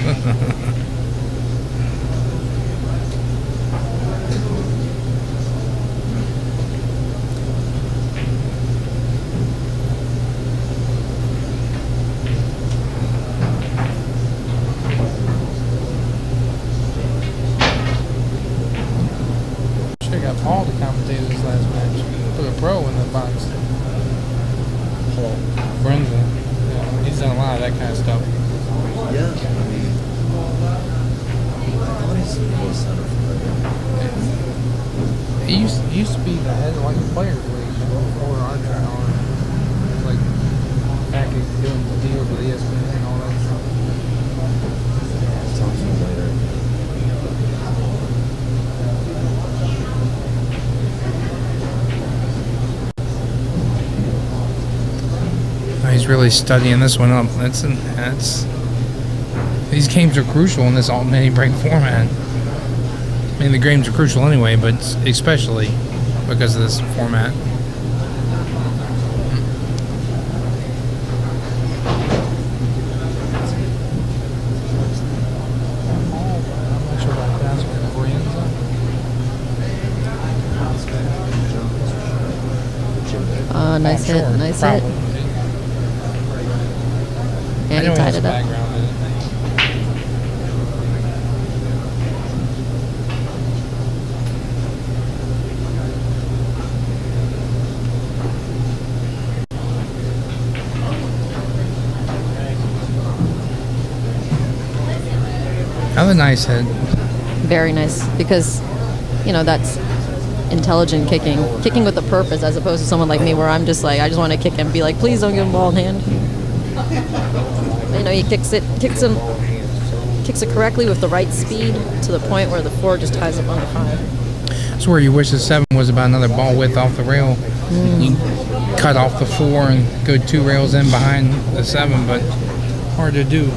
[SPEAKER 2] Should have got Paul to commentate this last match. Put a pro in the box. Brenza. Yeah, he's done a lot of that kind of stuff.
[SPEAKER 1] Yeah, I mean, I thought he's supposed center for
[SPEAKER 2] He used to be the head of like the players league before our trial. Like back in doing the deals with ESPN and all that stuff.
[SPEAKER 1] Talk to him later.
[SPEAKER 2] He's really studying this one up. That's these games are crucial in this alt mini break format. I mean, the games are crucial anyway, but especially because of this format. I'm not sure about that.
[SPEAKER 4] Nice hit,
[SPEAKER 2] Sure,
[SPEAKER 4] nice
[SPEAKER 2] probably.
[SPEAKER 4] hit.
[SPEAKER 2] I
[SPEAKER 4] And he
[SPEAKER 2] know
[SPEAKER 4] tied
[SPEAKER 2] has
[SPEAKER 4] it up.
[SPEAKER 2] background in it. Another nice hit.
[SPEAKER 4] Very nice, because, you know, that's intelligent kicking with a purpose, as opposed to someone like me where I'm just like, I just want to kick him, be like, please don't give him ball in hand. But, you know, he kicks it correctly with the right speed to the point where the 4 just ties up on the 5.
[SPEAKER 2] That's where you wish the 7 was about another ball width off the rail. You cut off the 4 and go 2 rails in behind the 7, but hard to do.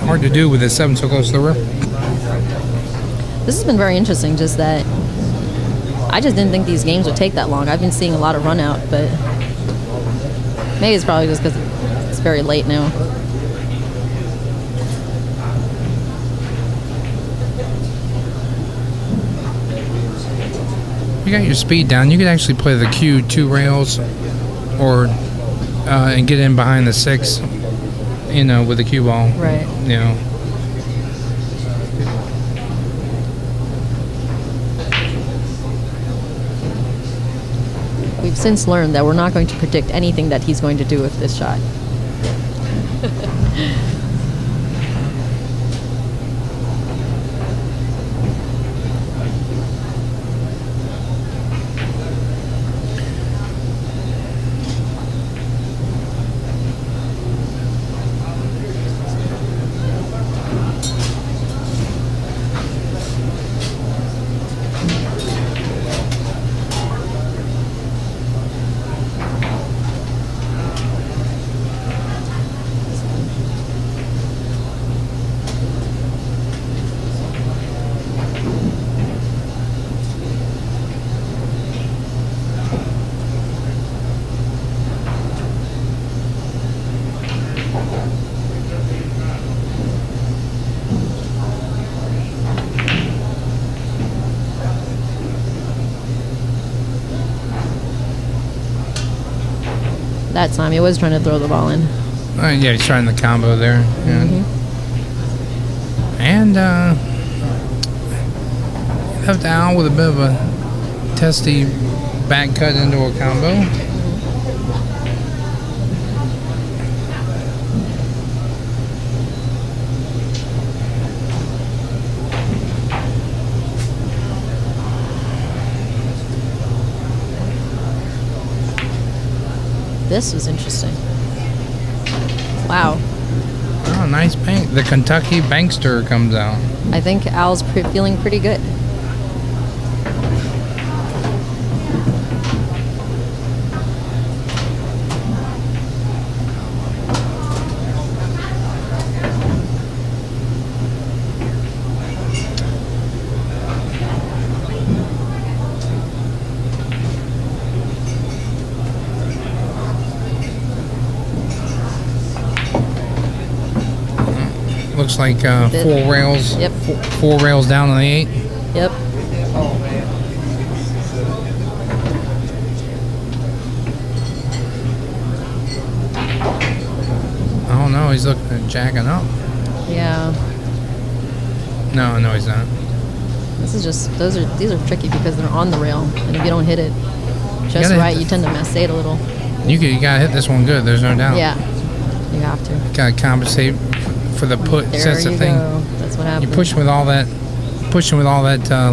[SPEAKER 2] Hard to do with the 7 so close to the rail.
[SPEAKER 4] This has been very interesting, just that I just didn't think these games would take that long. I've been seeing a lot of run out, but maybe it's probably just because it's very late now.
[SPEAKER 2] You got your speed down. You could actually play the Q 2 rails, or and get in behind the 6. You know, with the cue ball.
[SPEAKER 4] Right.
[SPEAKER 2] You know.
[SPEAKER 4] We've since learned that we're not going to predict anything that he's going to do with this shot. That time he was trying to throw the ball in.
[SPEAKER 2] Yeah, he's trying the combo there. Yeah. And left Al with a bit of a testy back cut into a combo.
[SPEAKER 4] this was interesting. Wow.
[SPEAKER 2] Oh, nice bank. The Kentucky Bankster comes out.
[SPEAKER 4] I think Al's feeling pretty good.
[SPEAKER 2] Looks like 4 rails.
[SPEAKER 4] Yep.
[SPEAKER 2] 4 rails down on the 8.
[SPEAKER 4] Yep.
[SPEAKER 2] Oh no, he's looking at jacking up.
[SPEAKER 4] Yeah.
[SPEAKER 2] No, he's not.
[SPEAKER 4] This is just these are tricky because they're on the rail, and if you don't hit it just
[SPEAKER 2] gotta hit
[SPEAKER 4] right,
[SPEAKER 2] the-
[SPEAKER 4] you tend to mess it a little.
[SPEAKER 2] You gotta hit this one good. There's no doubt.
[SPEAKER 4] Yeah. You have to.
[SPEAKER 2] Gotta compensate for the put.
[SPEAKER 4] There
[SPEAKER 2] That's the
[SPEAKER 4] you
[SPEAKER 2] thing.
[SPEAKER 4] go. That's what happens.
[SPEAKER 2] You pushing with all that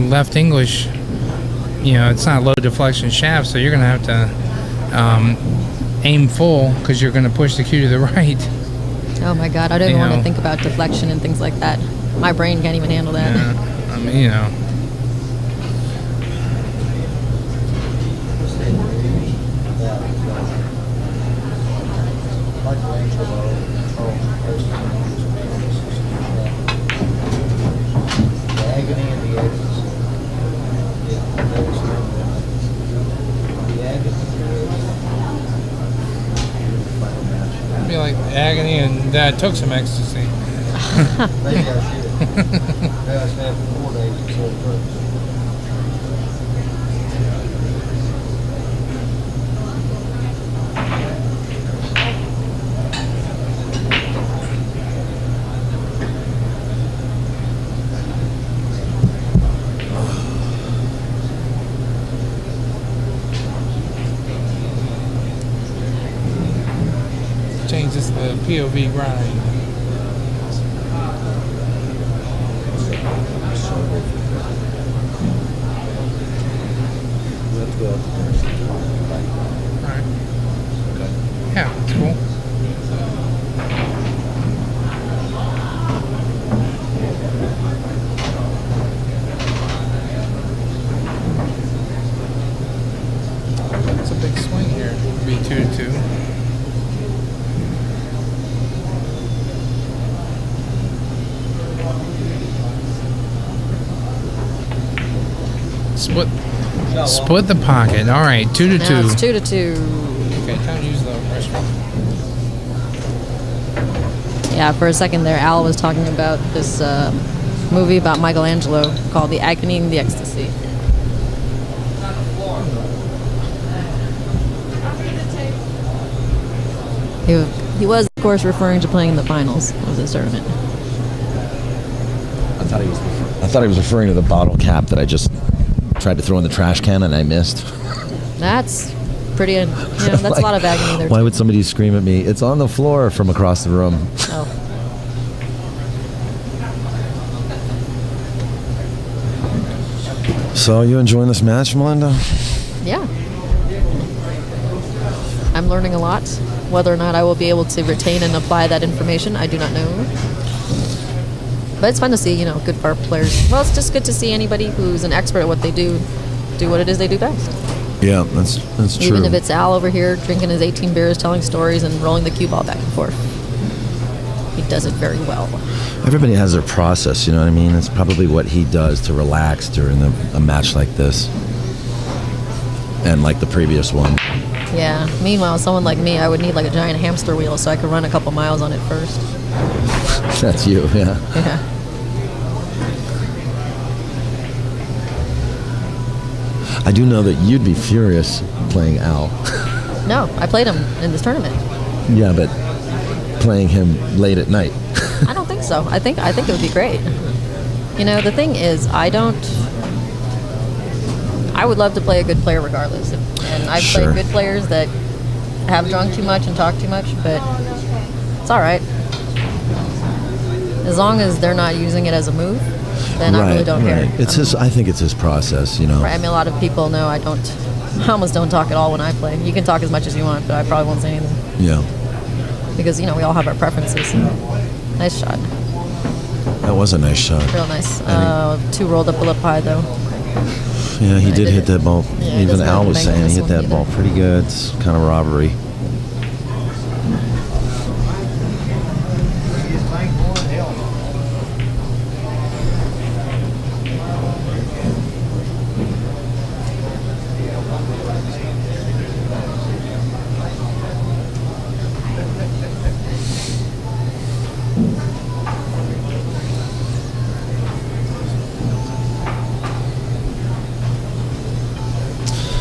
[SPEAKER 2] left English. You know, it's not a low deflection shaft, so you're gonna have to aim full because you're gonna push the cue to the right.
[SPEAKER 4] Oh my God, I don't
[SPEAKER 2] You
[SPEAKER 4] even want
[SPEAKER 2] know.
[SPEAKER 4] to think about deflection and things like that. My brain can't even handle that.
[SPEAKER 2] Yeah, I mean, you know.
[SPEAKER 3] The agony and the ecstasy. The agony. Final match.
[SPEAKER 2] It'd be like agony, and Dad took some ecstasy.
[SPEAKER 3] Maybe I should. Maybe I should have 4 days instead of 3.
[SPEAKER 2] Change this to the POV grind.
[SPEAKER 3] Let's go.
[SPEAKER 2] Alright. Yeah, it's cool. It's a big swing here. It'll be 2-2. Split the pocket. All right, 2-2.
[SPEAKER 4] Now it's 2-2.
[SPEAKER 2] Okay, time to use the restroom.
[SPEAKER 4] Yeah, for a second there, Al was talking about this movie about Michelangelo called The Agony and the Ecstasy. He was, of course, referring to playing in the finals of this tournament.
[SPEAKER 1] I thought he was referring to the bottle cap that I just tried to throw in the trash can and I missed.
[SPEAKER 4] That's pretty, that's a lot of agony there.
[SPEAKER 1] Why
[SPEAKER 4] too.
[SPEAKER 1] would somebody scream at me? It's on the floor from across the room.
[SPEAKER 4] Oh.
[SPEAKER 1] So you enjoying this match, Melinda?
[SPEAKER 4] Yeah. I'm learning a lot. Whether or not I will be able to retain and apply that information, I do not know. But it's fun to see, good bar players. Well, it's just good to see anybody who's an expert at what they do what it is they do best.
[SPEAKER 1] Yeah, that's true.
[SPEAKER 4] Even if it's Al over here drinking his 18 beers, telling stories, and rolling the cue ball back and forth. He does it very well.
[SPEAKER 1] Everybody has their process, you know what I mean? It's probably what he does to relax during a match like this. And like the previous one.
[SPEAKER 4] Yeah. Meanwhile, someone like me, I would need like a giant hamster wheel so I could run a couple miles on it first.
[SPEAKER 1] That's you, yeah.
[SPEAKER 4] Yeah.
[SPEAKER 1] I do know that you'd be furious playing Al.
[SPEAKER 4] No, I played him in this tournament.
[SPEAKER 1] Yeah, but playing him late at night.
[SPEAKER 4] I don't think so. I think it would be great. The thing is, I would love to play a good player regardless. And I've
[SPEAKER 1] Sure.
[SPEAKER 4] played good players that have drunk too much and talked too much, but it's all right. As long as they're not using it as a move, then I really don't care.
[SPEAKER 1] It's I think it's his process,
[SPEAKER 4] Right. I mean, a lot of people know I don't I almost don't talk at all when I play. You can talk as much as you want, but I probably won't say anything.
[SPEAKER 1] Yeah.
[SPEAKER 4] Because, we all have our preferences. Nice shot.
[SPEAKER 1] That was a nice shot.
[SPEAKER 4] Real nice. Two rolled up a little high, though.
[SPEAKER 1] Yeah, he did hit that ball.
[SPEAKER 4] Yeah, he
[SPEAKER 1] Even
[SPEAKER 4] doesn't
[SPEAKER 1] Al
[SPEAKER 4] have to
[SPEAKER 1] was
[SPEAKER 4] bang on
[SPEAKER 1] saying he
[SPEAKER 4] this
[SPEAKER 1] hit
[SPEAKER 4] one
[SPEAKER 1] that
[SPEAKER 4] either.
[SPEAKER 1] ball pretty good. It's kind of robbery.
[SPEAKER 3] He is bank one, hell no.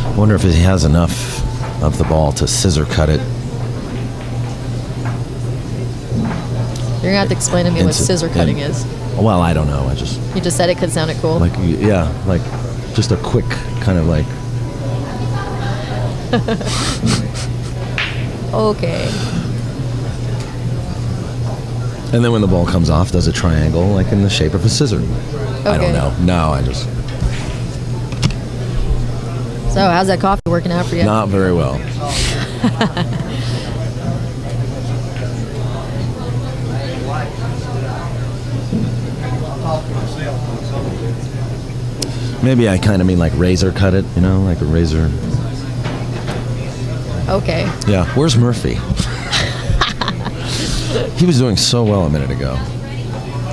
[SPEAKER 1] I wonder if he has enough of the ball to scissor cut it.
[SPEAKER 4] You're going to have to explain to me what
[SPEAKER 1] Into-
[SPEAKER 4] scissor cutting
[SPEAKER 1] in-
[SPEAKER 4] is.
[SPEAKER 1] Well, I don't know. I just
[SPEAKER 4] You just said it could sound cool.
[SPEAKER 1] like just a quick kind of like.
[SPEAKER 4] Okay.
[SPEAKER 1] And then when the ball comes off, does a triangle like in the shape of a scissor. I
[SPEAKER 4] Okay.
[SPEAKER 1] don't know. No, I just
[SPEAKER 4] So, how's that coffee working out for you?
[SPEAKER 1] not very well.
[SPEAKER 3] Talk to myself on something.
[SPEAKER 1] Maybe I kind of mean like razor cut it, like a razor.
[SPEAKER 4] Okay.
[SPEAKER 1] Yeah. Where's Murphy? He was doing so well a minute ago.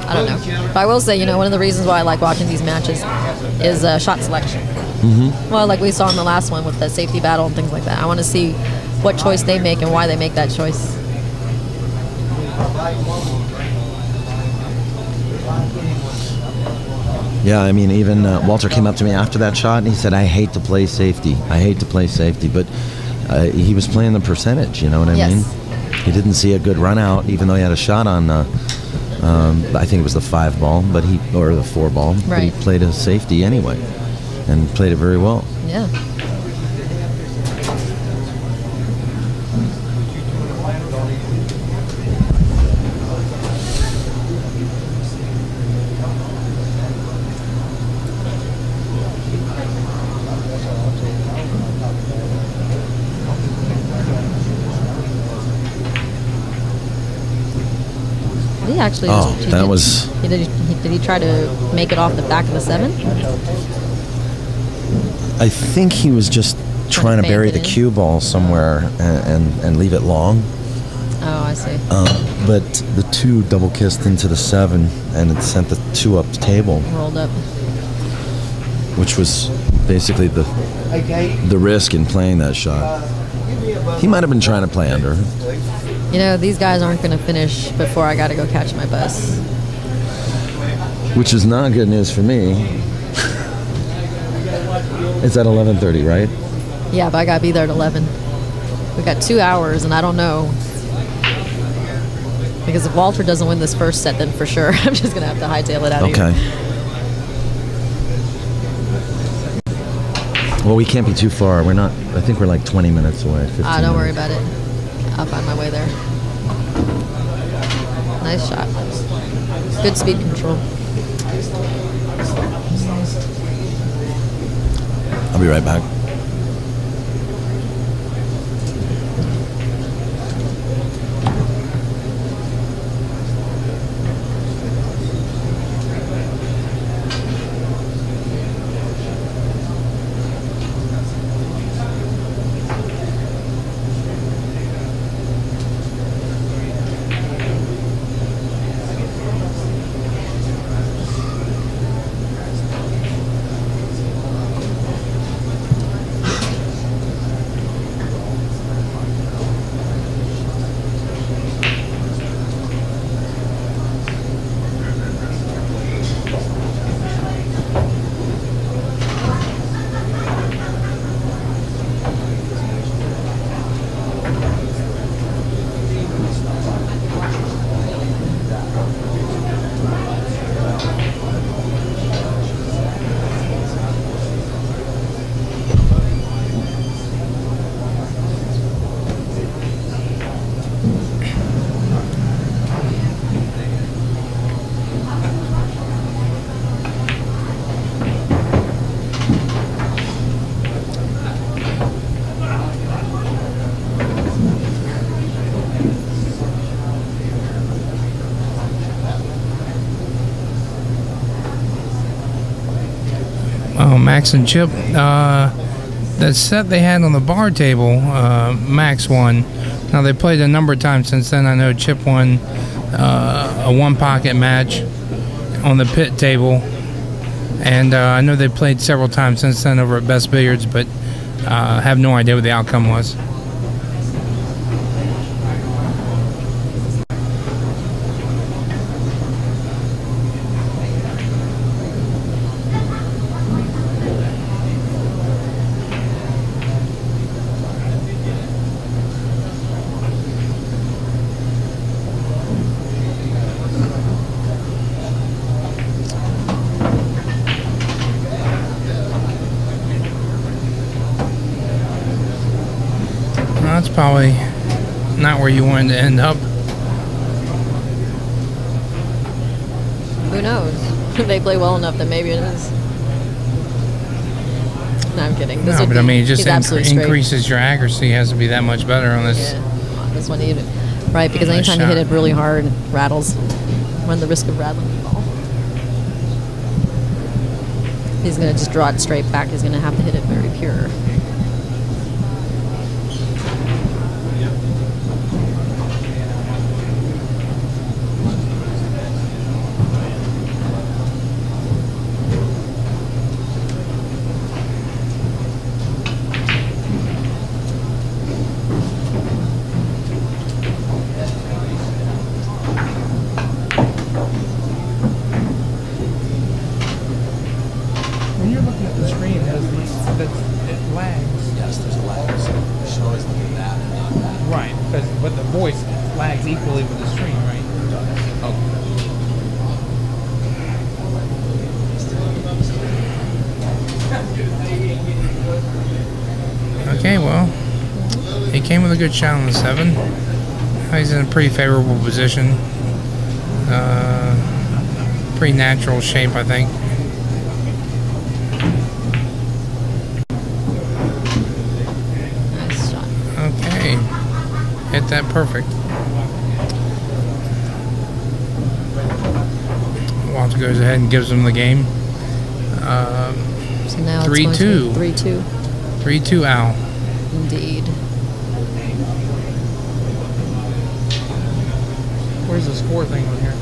[SPEAKER 4] I don't know. But I will say, one of the reasons why I like watching these matches is shot selection.
[SPEAKER 1] Mm-hmm.
[SPEAKER 4] Well, like we saw in the last one with the safety battle and things like that. I want to see what choice they make and why they make that choice.
[SPEAKER 1] Yeah, I mean, even Walter came up to me after that shot and he said, "I hate to play safety. I hate to play safety." But he was playing the percentage. You know what I
[SPEAKER 4] Yes.
[SPEAKER 1] mean? He didn't see a good run out, even though he had a shot on. I think it was the 5 ball, or the 4 ball. But he
[SPEAKER 4] Right.
[SPEAKER 1] played a safety anyway, and played it very well.
[SPEAKER 4] Yeah. Did he actually?
[SPEAKER 1] Oh,
[SPEAKER 4] he
[SPEAKER 1] that
[SPEAKER 4] did-
[SPEAKER 1] was-
[SPEAKER 4] Did he try to make it off the back of the 7?
[SPEAKER 1] I think he was just trying to
[SPEAKER 4] bank
[SPEAKER 1] bury
[SPEAKER 4] it
[SPEAKER 1] the
[SPEAKER 4] in.
[SPEAKER 1] cue ball somewhere and leave it long.
[SPEAKER 4] Oh, I see.
[SPEAKER 1] But the 2 double kissed into the 7 and it sent the 2 up the table,
[SPEAKER 4] Rolled up.
[SPEAKER 1] which was basically
[SPEAKER 3] Hey, Kate,
[SPEAKER 1] the risk in playing that shot.
[SPEAKER 3] give me a buzz.
[SPEAKER 1] He might have been trying to play under,
[SPEAKER 4] These guys aren't going to finish before I got to go catch my bus.
[SPEAKER 1] which is not good news for me. It's at 11:30, right?
[SPEAKER 4] Yeah, but I got to be there at 11. We got 2 hours, and I don't know. Because if Walter doesn't win this first set, then for sure I'm just going to have to hightail it out of
[SPEAKER 1] Okay.
[SPEAKER 4] here.
[SPEAKER 1] Well, we can't be too far. We're not. I think we're like 20 minutes away. 15
[SPEAKER 4] Don't worry
[SPEAKER 1] minutes.
[SPEAKER 4] about it. I'll find my way there. Nice shot. Good speed control.
[SPEAKER 1] I'll be right back.
[SPEAKER 2] Well, Max and Chip, the set they had on the bar table, Max won. Now they played a number of times since then. I know Chip won a one-pocket match on the pit table, and I know they played several times since then over at Best Billiards, but have no idea what the outcome was. That's probably not where you wanted to end up.
[SPEAKER 4] Who knows? They play well enough that maybe it is. No, I'm kidding. This
[SPEAKER 2] No,
[SPEAKER 4] would
[SPEAKER 2] but I
[SPEAKER 4] be-
[SPEAKER 2] mean, it just
[SPEAKER 4] he's absolutely straight.
[SPEAKER 2] increases your accuracy. Has to be that much better on this.
[SPEAKER 4] Yeah, this one either. Right, because
[SPEAKER 2] Nice
[SPEAKER 4] anytime you hit
[SPEAKER 2] shot.
[SPEAKER 4] it really hard, it rattles. Run the risk of rattling the ball. He's going to just draw it straight back. He's going to have to hit it very pure.
[SPEAKER 2] When you're looking at the screen, it lags.
[SPEAKER 1] Yes, there's a lag. So you should always look at that and not that.
[SPEAKER 2] Right, but the voice lags equally with the screen, right? Okay, well, he came with a good shot on the 7. He's in a pretty favorable position. Pretty natural shape, I think.
[SPEAKER 4] Nice shot.
[SPEAKER 2] Okay, hit that perfect. Walter goes ahead and gives him the game.
[SPEAKER 4] So now it's
[SPEAKER 2] 3-2.
[SPEAKER 4] 3-2.
[SPEAKER 2] 3-2 Al.
[SPEAKER 4] Indeed.
[SPEAKER 2] Where's the score thing on here?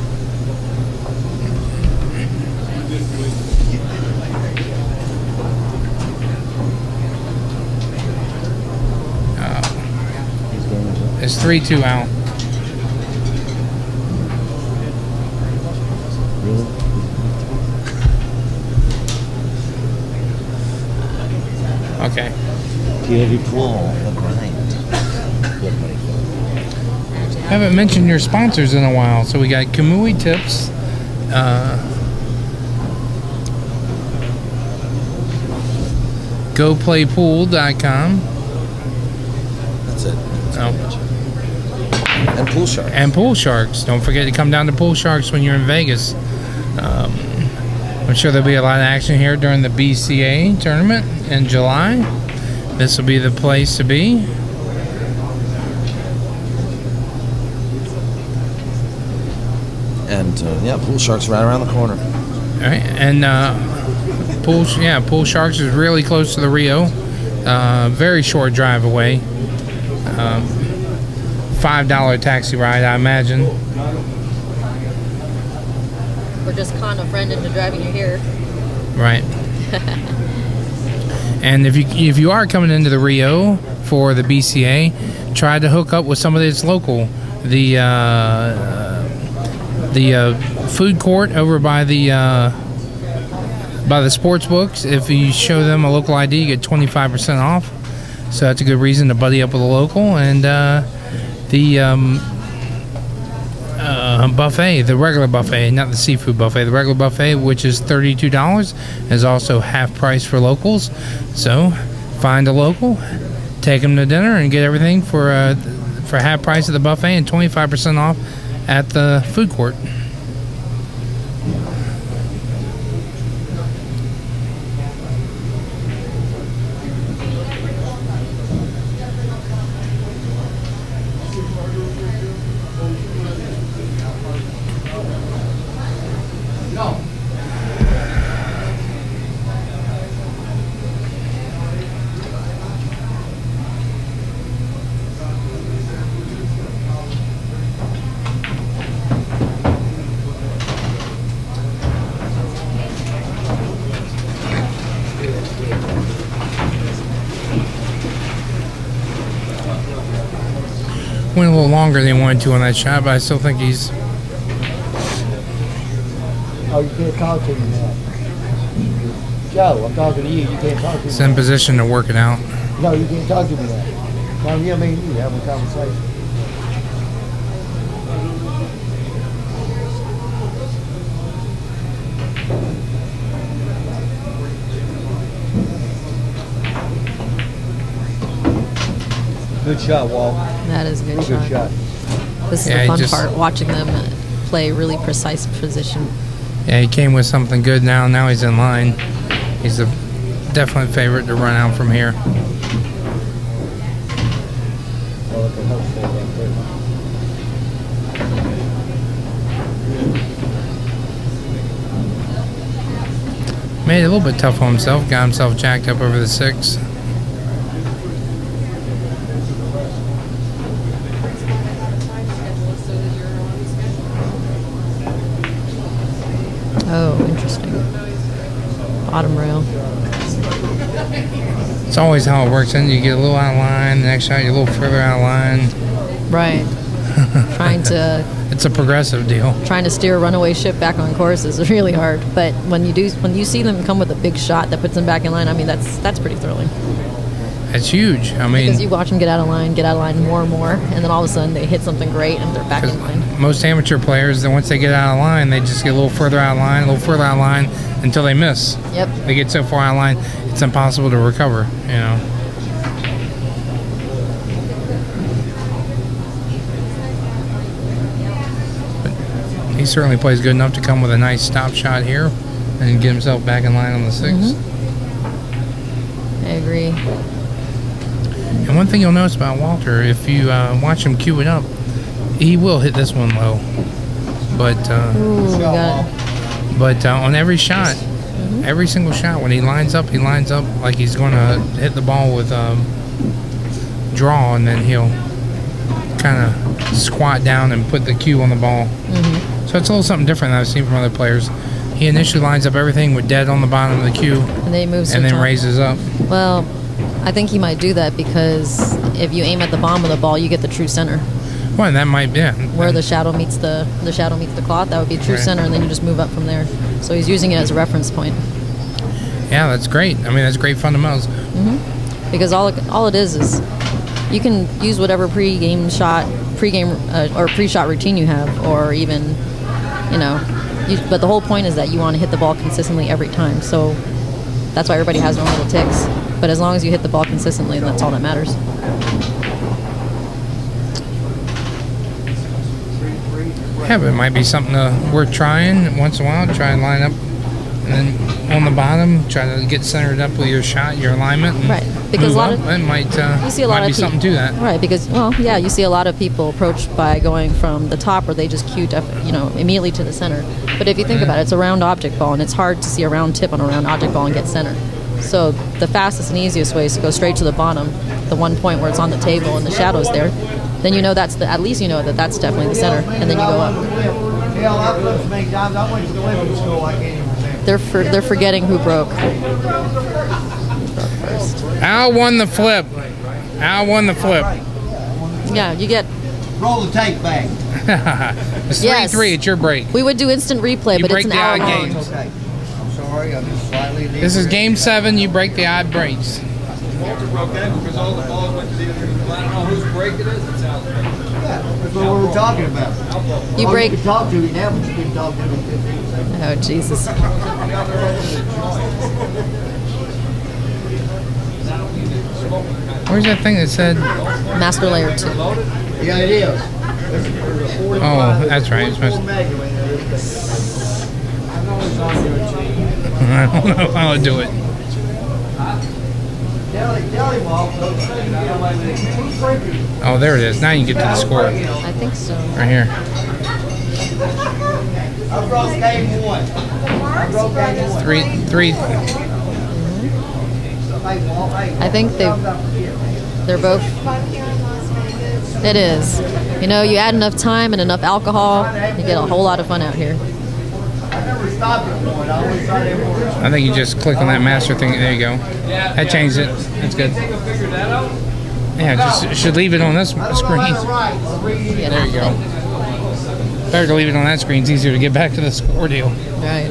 [SPEAKER 2] It's 3-2 Al.
[SPEAKER 1] Really?
[SPEAKER 2] Okay.
[SPEAKER 1] Beauty pool, the grind. Good buddy.
[SPEAKER 2] Haven't mentioned your sponsors in a while. So we got Kamui Tips, GoPlayPool.com,
[SPEAKER 1] That's it.
[SPEAKER 2] oh,
[SPEAKER 1] And Pool Shark.
[SPEAKER 2] and Pool Sharks. Don't forget to come down to Pool Sharks when you're in Vegas. I'm sure there'll be a lot of action here during the BCA tournament in July. This will be the place to be.
[SPEAKER 1] And yeah, Pool Shark's right around the corner.
[SPEAKER 2] All right, and Pool Sharks is really close to the Rio. Very short drive away. $5 taxi ride, I imagine.
[SPEAKER 4] Or just con a friend into driving you here.
[SPEAKER 2] Right. And if you are coming into the Rio for the BCA, try to hook up with somebody that's local. The food court over by the sports books. If you show them a local ID, you get 25% off. So that's a good reason to buddy up with a local. And the buffet, the regular buffet, not the seafood buffet, the regular buffet, which is $32, is also half price for locals. So find a local, take them to dinner, and get everything for half price at the buffet and 25% off at the food court. Went a little longer than he wanted to on that shot, but I still think he's.
[SPEAKER 3] Oh, you can't talk to me now. Joe, I'm talking to you. You can't talk to me.
[SPEAKER 2] He's in position to work it out.
[SPEAKER 3] No, you can't talk to me now. No, you mean you having a conversation. Good shot, Walt.
[SPEAKER 4] That is a good
[SPEAKER 3] Real
[SPEAKER 4] shot.
[SPEAKER 3] good shot.
[SPEAKER 4] This is
[SPEAKER 2] Yeah,
[SPEAKER 4] the
[SPEAKER 2] he
[SPEAKER 4] fun
[SPEAKER 2] just-
[SPEAKER 4] part, watching them play really precise position.
[SPEAKER 2] Yeah, he came with something good now. Now he's in line. He's a definite favorite to run out from here.
[SPEAKER 3] Well, it can help stay right there.
[SPEAKER 2] Made it a little bit tough on himself. Got himself jacked up over the 6.
[SPEAKER 4] Oh, interesting. Bottom rail.
[SPEAKER 2] It's always how it works. Then you get a little out of line. The next shot, you're a little further out of line.
[SPEAKER 4] Right. trying to
[SPEAKER 2] It's a progressive deal.
[SPEAKER 4] steer a runaway ship back on course is really hard. But when you see them come with a big shot that puts them back in line, I mean that's pretty thrilling.
[SPEAKER 2] It's huge. I
[SPEAKER 4] Because
[SPEAKER 2] mean,
[SPEAKER 4] you watch them get out of line more and more, and then all of a sudden they hit something great and they're back in line.
[SPEAKER 2] most amateur players, then once they get out of line, they just get a little further out of line, a little further out of line until they miss.
[SPEAKER 4] Yep.
[SPEAKER 2] They get so far out of line, it's impossible to recover. You know. But he certainly plays good enough to come with a nice stop shot here and get himself back in line on the 6.
[SPEAKER 4] I agree.
[SPEAKER 2] And one thing you'll notice about Walter, if you watch him cue it up, he will hit this one low. But
[SPEAKER 4] Ooh, we got it.
[SPEAKER 2] on every shot, every single shot, when he lines up like he's going to hit the ball with draw, and then he'll kind of squat down and put the cue on the ball. So it's a little something different than I've seen from other players. He initially lines up everything with dead on the bottom of the cue,
[SPEAKER 4] And then he moves to
[SPEAKER 2] and
[SPEAKER 4] the
[SPEAKER 2] then
[SPEAKER 4] top.
[SPEAKER 2] raises up.
[SPEAKER 4] Well, I think he might do that because if you aim at the bottom of the ball, you get the true center.
[SPEAKER 2] Well, that might be
[SPEAKER 4] Where the shadow meets the cloth, that would be true
[SPEAKER 2] Right.
[SPEAKER 4] center, and then you just move up from there. So he's using it as a reference point.
[SPEAKER 2] Yeah, that's great. I mean, that's great fundamentals.
[SPEAKER 4] Because all it is you can use whatever pre-shot routine you have, or even, but the whole point is that you want to hit the ball consistently every time. So that's why everybody has their own little ticks. But as long as you hit the ball consistently, that's all that matters.
[SPEAKER 2] Yeah, but it might be something worth trying once in a while. Try and line up, and then on the bottom, try to get centered up with your shot, your alignment. And
[SPEAKER 4] Right, because
[SPEAKER 2] move
[SPEAKER 4] a lot
[SPEAKER 2] up.
[SPEAKER 4] of-
[SPEAKER 2] It might
[SPEAKER 4] You see a lot
[SPEAKER 2] might be
[SPEAKER 4] of
[SPEAKER 2] something to that.
[SPEAKER 4] Right, because you see a lot of people approach by going from the top, where they just cue immediately to the center. But if you think about it, it's a round object ball, and it's hard to see a round tip on a round object ball and get center. So the fastest and easiest way is to go straight to the bottom, the one point where it's on the table and the shadow's there. Then that's at least you know that that's definitely the center, and then you go up.
[SPEAKER 3] Hell, I've flipped so many times. I went to clipping school. I can't even remember.
[SPEAKER 4] They're forgetting who broke.
[SPEAKER 2] Al won the flip. Al won the flip.
[SPEAKER 4] Yeah, you get.
[SPEAKER 3] Roll the tape back.
[SPEAKER 2] It's 3-3.
[SPEAKER 4] Yes.
[SPEAKER 2] It's your break.
[SPEAKER 4] We would do instant replay,
[SPEAKER 2] You
[SPEAKER 4] but
[SPEAKER 2] break
[SPEAKER 4] it's an
[SPEAKER 2] the
[SPEAKER 4] hour
[SPEAKER 2] odd
[SPEAKER 4] long.
[SPEAKER 2] games.
[SPEAKER 3] Okay. I'm sorry. I'm just slightly.
[SPEAKER 2] This is game 7. You break the odd breaks.
[SPEAKER 5] Walter broke that because all the balls went to the other. I don't know whose break it is. It's Al's break.
[SPEAKER 3] Yeah, that's what we were talking about.
[SPEAKER 4] You
[SPEAKER 3] Oh,
[SPEAKER 4] break.
[SPEAKER 3] You can talk to me now, but you can talk to me in 15 seconds.
[SPEAKER 4] Oh Jesus!
[SPEAKER 2] Where's that thing that said?
[SPEAKER 4] Master layer 2.
[SPEAKER 3] Yeah, it is. There's a 45.
[SPEAKER 2] Oh, that's right. It's supposed-
[SPEAKER 3] 44 mega in there.
[SPEAKER 2] I don't know how to do it.
[SPEAKER 3] Tell him off. Don't say you get away with it. Who's breaking?
[SPEAKER 2] Oh, there it is. Now you can get to the score.
[SPEAKER 4] I think so.
[SPEAKER 2] Right here.
[SPEAKER 3] I broke game 1. I broke game 1.
[SPEAKER 2] 3.
[SPEAKER 3] Hey, Walt, hey,
[SPEAKER 4] I think they're both. It is. You add enough time and enough alcohol, you get a whole lot of fun out here.
[SPEAKER 3] I never stopped at one. I always thought they were.
[SPEAKER 2] I think you just click on that master thing. There you go. That changed it. That's good.
[SPEAKER 5] Figure that out.
[SPEAKER 2] Yeah, just should leave it on this screen.
[SPEAKER 4] Yeah,
[SPEAKER 2] There you go. Better to leave it on that screen. It's easier to get back to the score deal.
[SPEAKER 4] Right.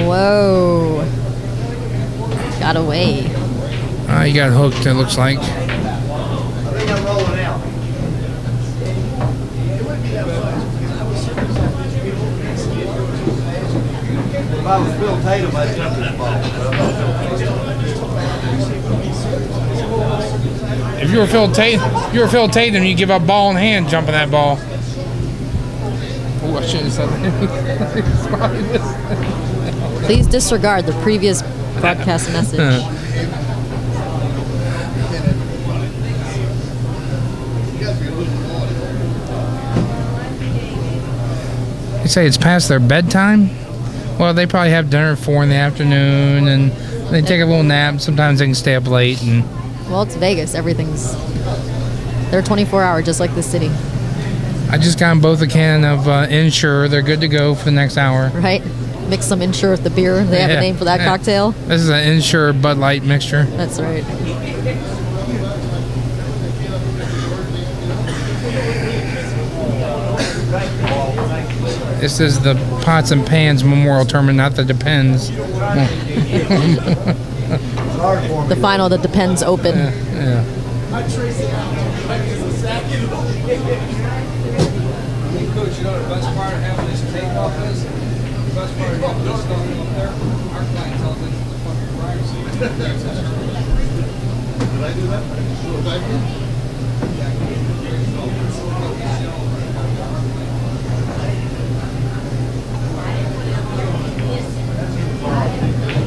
[SPEAKER 4] Whoa. Got away.
[SPEAKER 2] You got hooked, it looks like.
[SPEAKER 3] I think I'm rolling out. If I was Phil Tatum, I'd jump this ball.
[SPEAKER 2] If you were Phil Tatum, you give up ball in hand, jumping that ball. Oh, I should have said that.
[SPEAKER 4] Please disregard the previous broadcast message.
[SPEAKER 2] You say it's past their bedtime? Well, they probably have dinner at 4 in the afternoon, and they take a little nap. Sometimes they can stay up late. And
[SPEAKER 4] Well, it's Vegas. Everything's... They're 24-hour, just like the city.
[SPEAKER 2] I just got them both a can of Ensure. They're good to go for the next hour.
[SPEAKER 4] Right? Mix some Ensure with the beer. They have a name for that cocktail.
[SPEAKER 2] This is an Ensure Bud Light mixture.
[SPEAKER 4] That's right.
[SPEAKER 2] This is the Pots and Pans Memorial Tournament, not the Depends.
[SPEAKER 4] The final that depends open.
[SPEAKER 2] Yeah.
[SPEAKER 5] Coach, you know the best part of having this takeoff is? The best part of having this stuff up there, our clientele thinks it's a fucking privacy. Did I do that?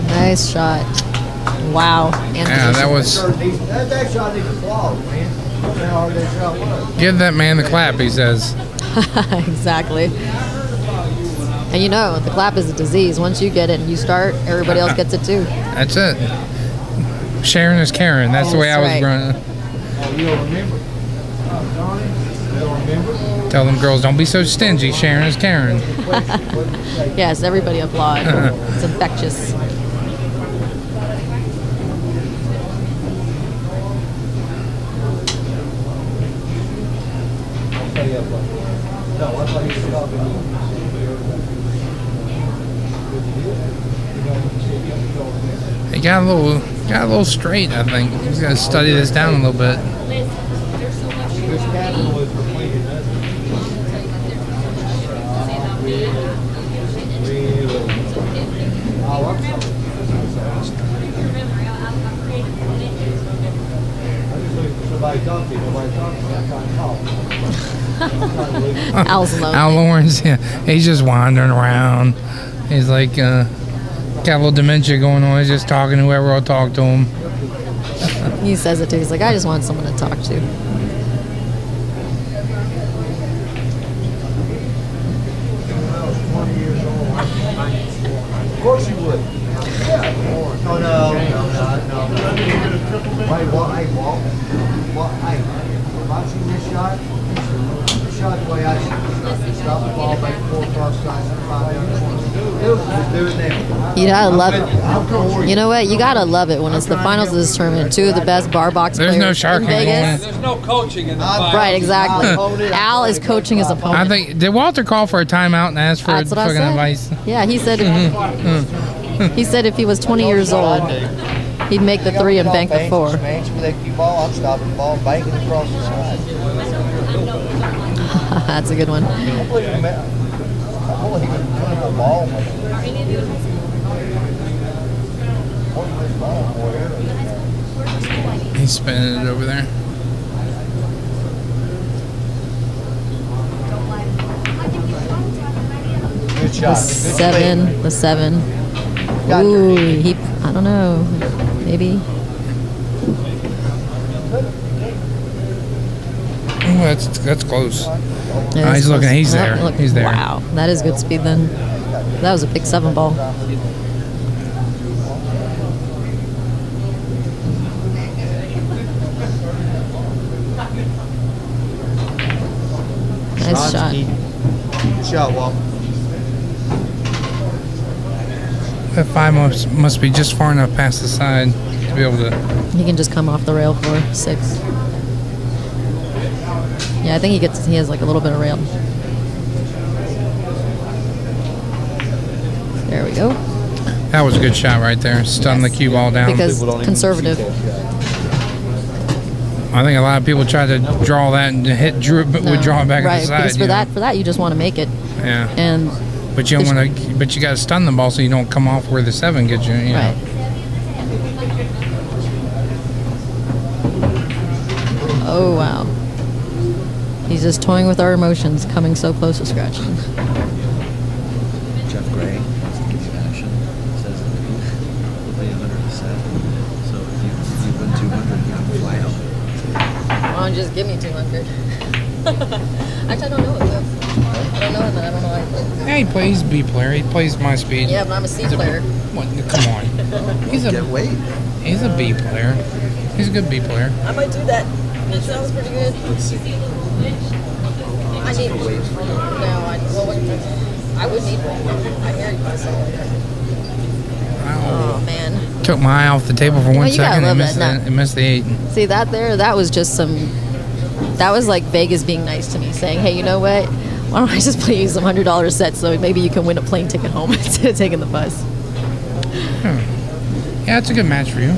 [SPEAKER 4] Nice shot. Wow. And
[SPEAKER 2] Yeah, that was.
[SPEAKER 3] That shot needs applause, man. Look how hard that shot was.
[SPEAKER 2] Give that man the clap, he says.
[SPEAKER 4] Exactly. And you know, the clap is a disease. Once you get it and you start, everybody else gets it too.
[SPEAKER 2] That's it. Sharing is caring. That's the way I was
[SPEAKER 4] That's
[SPEAKER 2] growing up.
[SPEAKER 3] Oh, you don't remember? Johnny? You don't remember?
[SPEAKER 2] Tell them girls, don't be so stingy. Sharing is caring.
[SPEAKER 4] Yes, everybody applaud. It's infectious.
[SPEAKER 3] No, I thought he was talking.
[SPEAKER 2] He got a little straight, I think. He's got to study this down a little bit.
[SPEAKER 3] This capital is completed, doesn't Somebody talking, nobody talking, I'm trying to talk.
[SPEAKER 4] Al's alone.
[SPEAKER 2] Al Lawrence, yeah, he's just wandering around. He's like, got a little dementia going on. He's just talking to whoever will talk to him.
[SPEAKER 4] He says it too. He's like, I just want someone to talk to.
[SPEAKER 3] 20 years old. Of course you would. Yeah. Oh, no. Wait, what? Hey, Walt. What? Hey, if I see this shot, the shot the way I see it. Stop the ball, make 4 cross sides, and 5 down the corner. Do it now.
[SPEAKER 4] You gotta love it. You know what? You gotta love it when it's the finals of this tournament. 2 of the best bar box
[SPEAKER 2] There's
[SPEAKER 4] players
[SPEAKER 2] no shark
[SPEAKER 4] in
[SPEAKER 2] in
[SPEAKER 4] Vegas.
[SPEAKER 2] it.
[SPEAKER 5] There's no coaching in the finals.
[SPEAKER 4] Right, exactly. Al is coaching his opponent.
[SPEAKER 2] I think, did Walter call for a timeout and ask for
[SPEAKER 4] That's what I
[SPEAKER 2] fucking
[SPEAKER 4] said.
[SPEAKER 2] advice?
[SPEAKER 4] Yeah, he said. He said if he was 20 years old, he'd make the 3 and bank the 4.
[SPEAKER 3] I'm stopping the ball and banking across the side.
[SPEAKER 4] That's a good one.
[SPEAKER 2] He's spinning it over there.
[SPEAKER 3] Good shot.
[SPEAKER 4] The 7. Ooh, I don't know. Maybe.
[SPEAKER 2] Oh, that's close.
[SPEAKER 4] Yeah,
[SPEAKER 2] He's looking. He's
[SPEAKER 4] Oh,
[SPEAKER 2] there.
[SPEAKER 4] look,
[SPEAKER 2] He's there.
[SPEAKER 4] Wow, that is good speed then. That was a big 7 ball. Nice shot.
[SPEAKER 3] shot, Walt.
[SPEAKER 2] That 5 must be just far enough past the side to be able to.
[SPEAKER 4] He can just come off the rail for 6. Yeah, I think he has like a little bit of rail. There we go.
[SPEAKER 2] That was a good shot right there. Stun the cue ball down.
[SPEAKER 4] Because conservative.
[SPEAKER 2] I think a lot of people try to draw that and hit Drew, but would draw it back
[SPEAKER 4] right,
[SPEAKER 2] to the side.
[SPEAKER 4] because for that you just want to make it.
[SPEAKER 2] Yeah.
[SPEAKER 4] And
[SPEAKER 2] but you don't want to. But you got to stun the ball so you don't come off where the 7 gets you. You know.
[SPEAKER 4] Right. Oh wow. He's just toying with our emotions, coming so close to scratching.
[SPEAKER 1] Jeff Gray wants to give you action. Says he'll pay 100%. So if you win 200, you can fly out.
[SPEAKER 4] Why don't you just give me 200? Actually, I don't know him though. I don't know him, and I don't know how he plays.
[SPEAKER 2] Yeah, he plays B player. He plays my speed.
[SPEAKER 4] Yeah, but I'm a C player.
[SPEAKER 2] What? Come on. He's a
[SPEAKER 1] Get weight.
[SPEAKER 2] He's a B player. He's a good B player.
[SPEAKER 4] I might do that. That sounds pretty good.
[SPEAKER 1] Let's see.
[SPEAKER 4] I need.
[SPEAKER 1] Weight for you.
[SPEAKER 4] No, I would need one. I hear you say. Oh man.
[SPEAKER 2] Took my eye off the table for 1
[SPEAKER 4] you gotta
[SPEAKER 2] second and
[SPEAKER 4] love that.
[SPEAKER 2] missed the 8.
[SPEAKER 4] See that there? That was just some. That was like Vegas being nice to me, saying, "Hey, you know what? Why don't I just play you some $100 sets so maybe you can win a plane ticket home instead of taking the bus."
[SPEAKER 2] Yeah, it's a good match for you.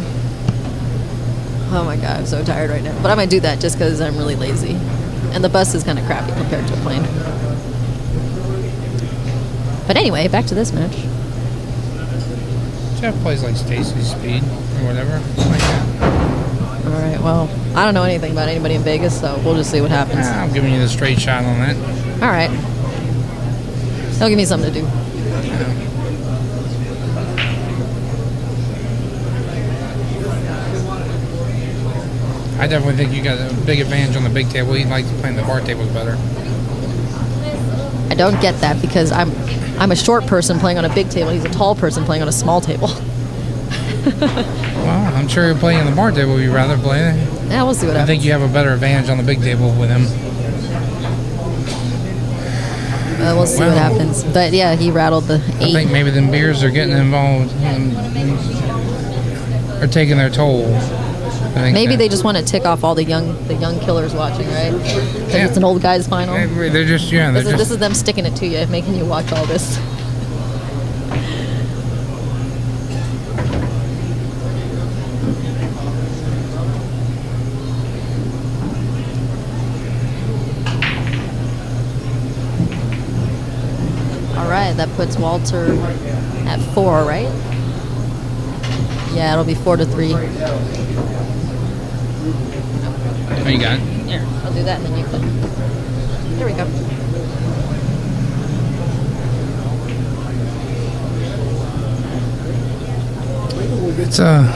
[SPEAKER 4] Oh my god, I'm so tired right now. But I might do that just because I'm really lazy, and the bus is kind of crappy compared to a plane. But anyway, back to this match.
[SPEAKER 2] Jeff plays like Stacy's speed or whatever. Like that.
[SPEAKER 4] All right. Well, I don't know anything about anybody in Vegas, so we'll just see what happens.
[SPEAKER 2] I'm giving you the straight shot on that.
[SPEAKER 4] All right. They'll give me something to do.
[SPEAKER 2] I definitely think you got a big advantage on the big table. He likes playing the bar tables better.
[SPEAKER 4] I don't get that because I'm a short person playing on a big table. He's a tall person playing on a small table.
[SPEAKER 2] Well, I'm sure you're playing on the bar table. You'd rather play.
[SPEAKER 4] Yeah, we'll see what
[SPEAKER 2] I
[SPEAKER 4] happens.
[SPEAKER 2] think you have a better advantage on the big table with him.
[SPEAKER 4] We'll see what happens. But yeah, he rattled the 8.
[SPEAKER 2] I think maybe them beers are getting involved. Are taking their toll.
[SPEAKER 4] Maybe they just want to tick off all the young killers watching, right? Because it's an old guys final.
[SPEAKER 2] They're just
[SPEAKER 4] This is them sticking it to you, making you watch all this. All right, that puts Walter at 4, right? Yeah, it'll be 4-3.
[SPEAKER 2] Oh, you got it?
[SPEAKER 4] Here, I'll do that and then you click. There we go.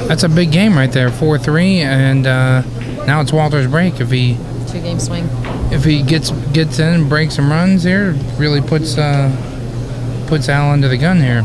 [SPEAKER 2] That's a big game right there, 4-3, and now it's Walter's break. If he
[SPEAKER 4] 2-game swing.
[SPEAKER 2] If he gets in and breaks some runs here, really puts Al under the gun here.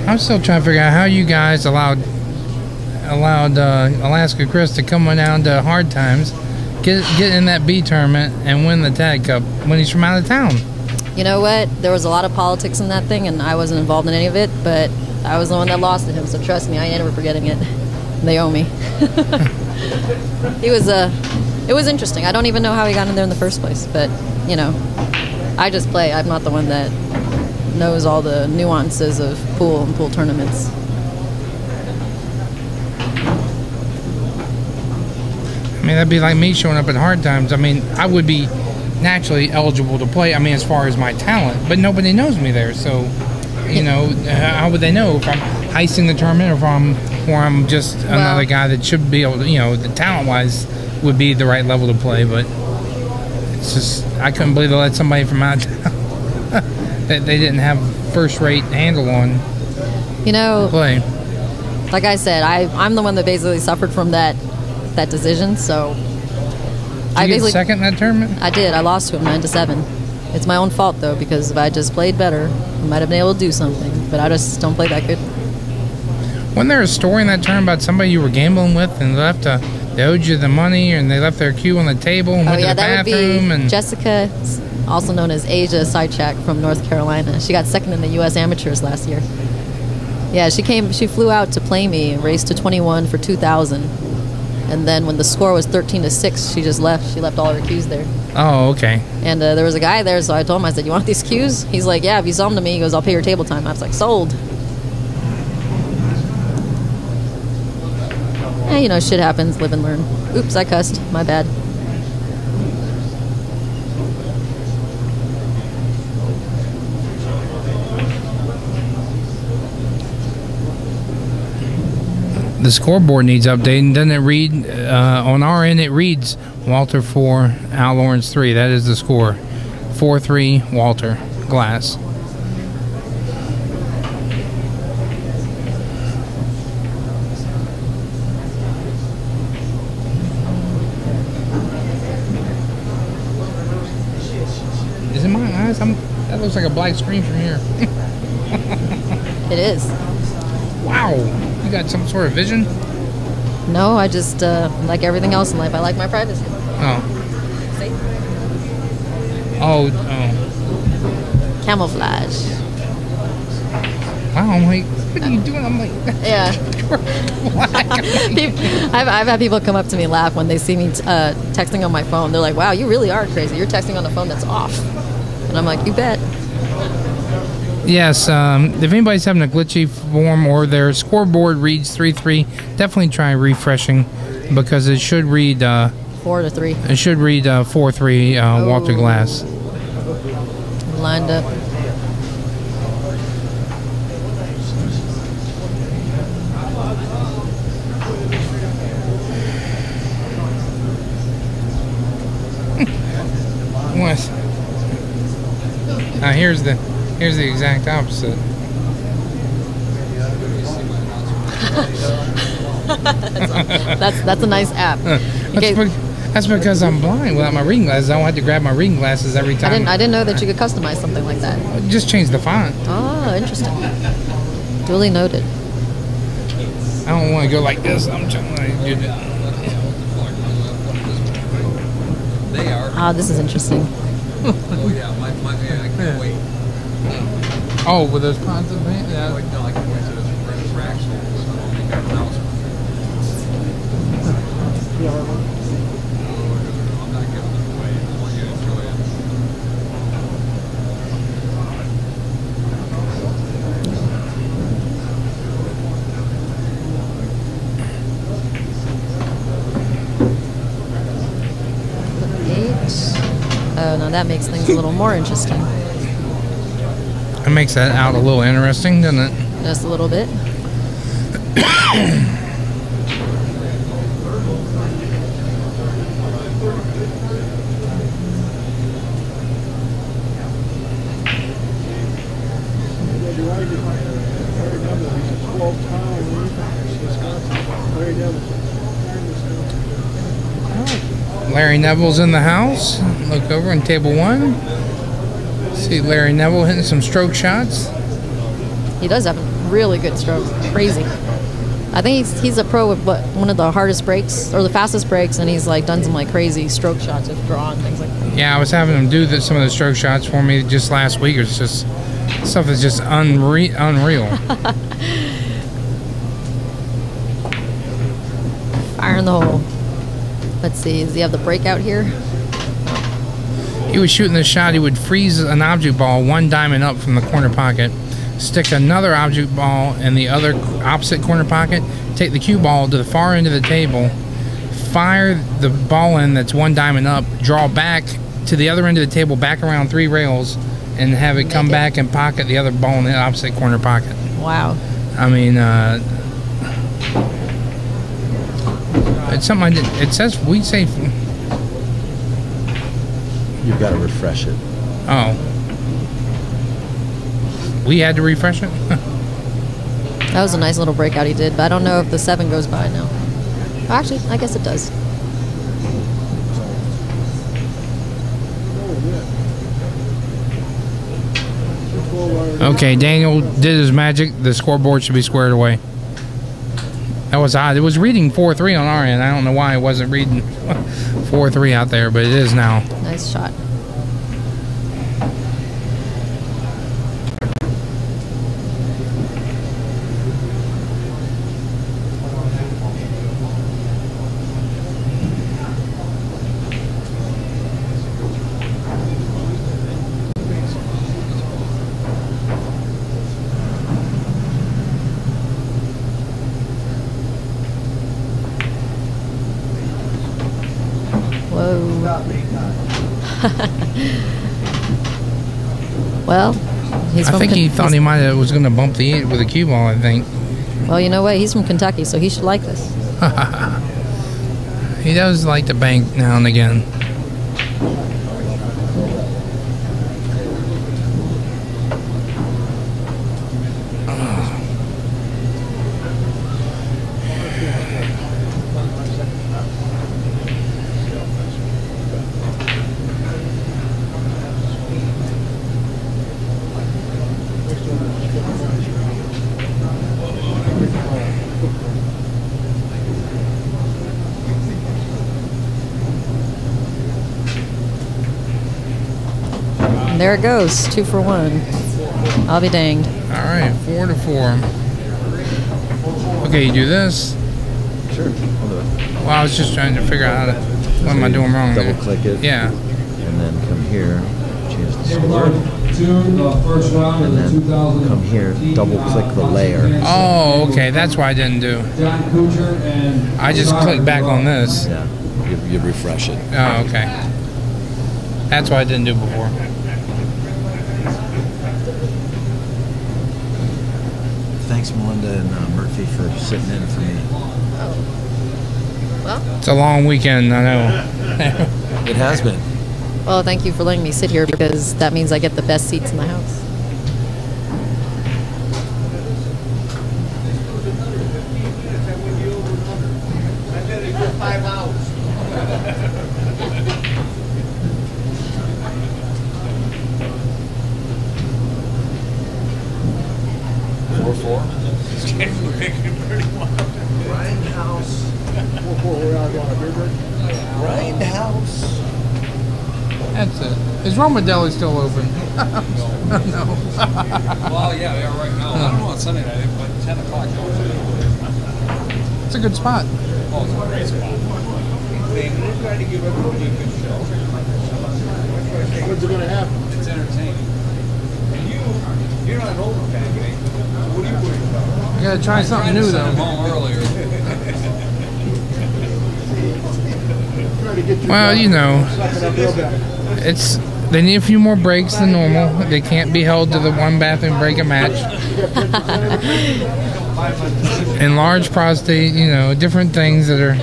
[SPEAKER 2] I'm still trying to figure out how you guys allowed Alaska Chris to come on down to Hard Times, get in that B tournament, and win the Tag Cup when he's from out of town.
[SPEAKER 4] You know what? There was a lot of politics in that thing, and I wasn't involved in any of it, but I was the one that lost to him, so trust me, I ain't never forgetting it. They owe me. It was interesting. I don't even know how he got in there in the first place, but, you know, I just play. I'm not the one that knows all the nuances of pool and pool tournaments.
[SPEAKER 2] I mean, that'd be like me showing up at Hard Times. I mean, I would be naturally eligible to play, I mean, as far as my talent, but nobody knows me there, so, you know, how would they know if I'm heisting the tournament or I'm just another guy that should be able to, you know, the talent-wise would be the right level to play, but it's just, I couldn't believe they let somebody from out of town. that they didn't have first-rate handle on
[SPEAKER 4] You know,
[SPEAKER 2] play.
[SPEAKER 4] like I said, I'm the one that basically suffered from that decision. So
[SPEAKER 2] Did you get second in that tournament?
[SPEAKER 4] I did. I lost to him 9-7. It's my own fault though, because if I just played better, I might have been able to do something. But I just don't play that good.
[SPEAKER 2] Wasn't there a story in that tournament about somebody you were gambling with and left they owed you the money and they left their cue on the table and went to the
[SPEAKER 4] that
[SPEAKER 2] bathroom?
[SPEAKER 4] would be
[SPEAKER 2] And
[SPEAKER 4] Jessica, also known as Asia Sidetrack from North Carolina. She got second in the U.S. Amateurs last year. Yeah, she flew out to play me, raced to 21 for 2,000. And then when the score was 13-6, she just left. She left all her cues there.
[SPEAKER 2] oh, okay.
[SPEAKER 4] And there was a guy there, so I told him, I said, you want these cues? He's like, yeah, if you sell them to me, he goes, I'll pay your table time. I was like, sold. You know, shit happens, live and learn. Oops, I cussed. My bad.
[SPEAKER 2] The scoreboard needs updating. Doesn't it read, on our end, it reads Walter 4, Al Lawrence 3. That is the score. 4-3, Walter Glass. Is it my eyes? That looks like a black screen from here.
[SPEAKER 4] It is.
[SPEAKER 2] Wow. You got some sort of vision?
[SPEAKER 4] No, I just, like everything else in life, I like my privacy.
[SPEAKER 2] Oh.
[SPEAKER 4] See?
[SPEAKER 2] Oh.
[SPEAKER 4] Camouflage.
[SPEAKER 2] Wow, I'm like, what are you doing? I'm like,
[SPEAKER 4] Yeah. I've had people come up to me and laugh when they see me texting on my phone. They're like, wow, you really are crazy. You're texting on a phone that's off. And I'm like, you bet.
[SPEAKER 2] yes, if anybody's having a glitchy form or their scoreboard reads 3-3, definitely try refreshing because it should read
[SPEAKER 4] 4-3.
[SPEAKER 2] it should read 4-3 Walter Glass.
[SPEAKER 4] Lined up.
[SPEAKER 2] What? Now here's the exact opposite.
[SPEAKER 4] That's a nice app.
[SPEAKER 2] That's because I'm blind without my reading glasses. I don't have to grab my reading glasses every time.
[SPEAKER 4] I didn't know that you could customize something like that.
[SPEAKER 2] Just change the font.
[SPEAKER 4] Oh, interesting. Duly noted.
[SPEAKER 2] I don't want to go like this. I'm trying to do that.
[SPEAKER 5] They are.
[SPEAKER 4] Ah, this is interesting.
[SPEAKER 5] Oh yeah, I can't wait.
[SPEAKER 2] Oh, with those ponds of paint?
[SPEAKER 5] No, I can't wait to those racks. I'm not giving them away. I want you to enjoy it.
[SPEAKER 4] Oh, no, that makes things a little more interesting.
[SPEAKER 2] It makes that out a little interesting, doesn't it?
[SPEAKER 4] Just a little bit.
[SPEAKER 2] Larry Neville's in the house. Look over on table one. See Larry Neville hitting some stroke shots.
[SPEAKER 4] He does have really good strokes. Crazy. I think he's a pro with one of the hardest breaks or the fastest breaks, and he's like done some like crazy stroke shots with draw and things like that.
[SPEAKER 2] Yeah, I was having him do some of the stroke shots for me just last week. It's just stuff is just unreal.
[SPEAKER 4] Fire in the hole. Let's see. Does he have the breakout here?
[SPEAKER 2] He was shooting the shot. He would freeze an object ball one diamond up from the corner pocket, stick another object ball in the other opposite corner pocket, take the cue ball to the far end of the table, fire the ball in that's one diamond up, draw back to the other end of the table, back around 3 rails, and have it come back and pocket the other ball in the opposite corner pocket.
[SPEAKER 4] Wow.
[SPEAKER 2] I mean, it's something I did. It says we say.
[SPEAKER 1] You've got to refresh it.
[SPEAKER 2] Oh. we had to refresh it.
[SPEAKER 4] That was a nice little breakout he did, but I don't know if the 7 goes by now. Actually, I guess it does.
[SPEAKER 2] Okay, Daniel did his magic. The scoreboard should be squared away. That was odd. It was reading 4-3 on our end. I don't know why it wasn't reading 4-3 out there, but it is now.
[SPEAKER 4] Nice shot. Well, he's
[SPEAKER 2] I
[SPEAKER 4] from
[SPEAKER 2] think he thought he might have was going to bump the 8 with a cue ball, I think.
[SPEAKER 4] Well, you know what? He's from Kentucky, so he should like this.
[SPEAKER 2] He does like to bank now and again.
[SPEAKER 4] There it goes, 2 for 1. I'll be danged.
[SPEAKER 2] All right, 4-4. Okay, you do this.
[SPEAKER 1] Sure. I'll do it.
[SPEAKER 2] Well, I was just trying to figure out how to. What am I doing wrong there?
[SPEAKER 1] Double click it.
[SPEAKER 2] Yeah.
[SPEAKER 1] And then come here, change the
[SPEAKER 5] Number
[SPEAKER 1] score.
[SPEAKER 5] 2, first round of
[SPEAKER 1] And
[SPEAKER 5] the
[SPEAKER 1] then
[SPEAKER 5] 2000.
[SPEAKER 1] come here, double click the layer.
[SPEAKER 2] Oh, okay. That's what I didn't do.
[SPEAKER 5] John Kuchar and
[SPEAKER 2] I just clicked back on this.
[SPEAKER 1] Yeah, you refresh it.
[SPEAKER 2] Oh, okay. That's what I didn't do before.
[SPEAKER 1] Thanks, Melinda and Murphy, for sitting in for me.
[SPEAKER 4] Well,
[SPEAKER 2] It's a long weekend, I know.
[SPEAKER 1] It has been.
[SPEAKER 4] well, thank you for letting me sit here because that means I get the best seats in the house.
[SPEAKER 2] That's it. Is Roma Deli still open? No.
[SPEAKER 5] Well, yeah, they are right now. I don't know on Sunday night, but 10 o'clock.
[SPEAKER 2] It's a good spot.
[SPEAKER 5] Oh, it's a great spot. They try to give everybody a good show. What's going to happen? It's entertaining. And you're not an older fan, Jake. What are you worried about?
[SPEAKER 2] I gotta try something new though.
[SPEAKER 5] Home earlier.
[SPEAKER 2] Well, you know, they need a few more breaks than normal. They can't be held to the one bathroom break a match. Enlarged prostate, you know, different things that are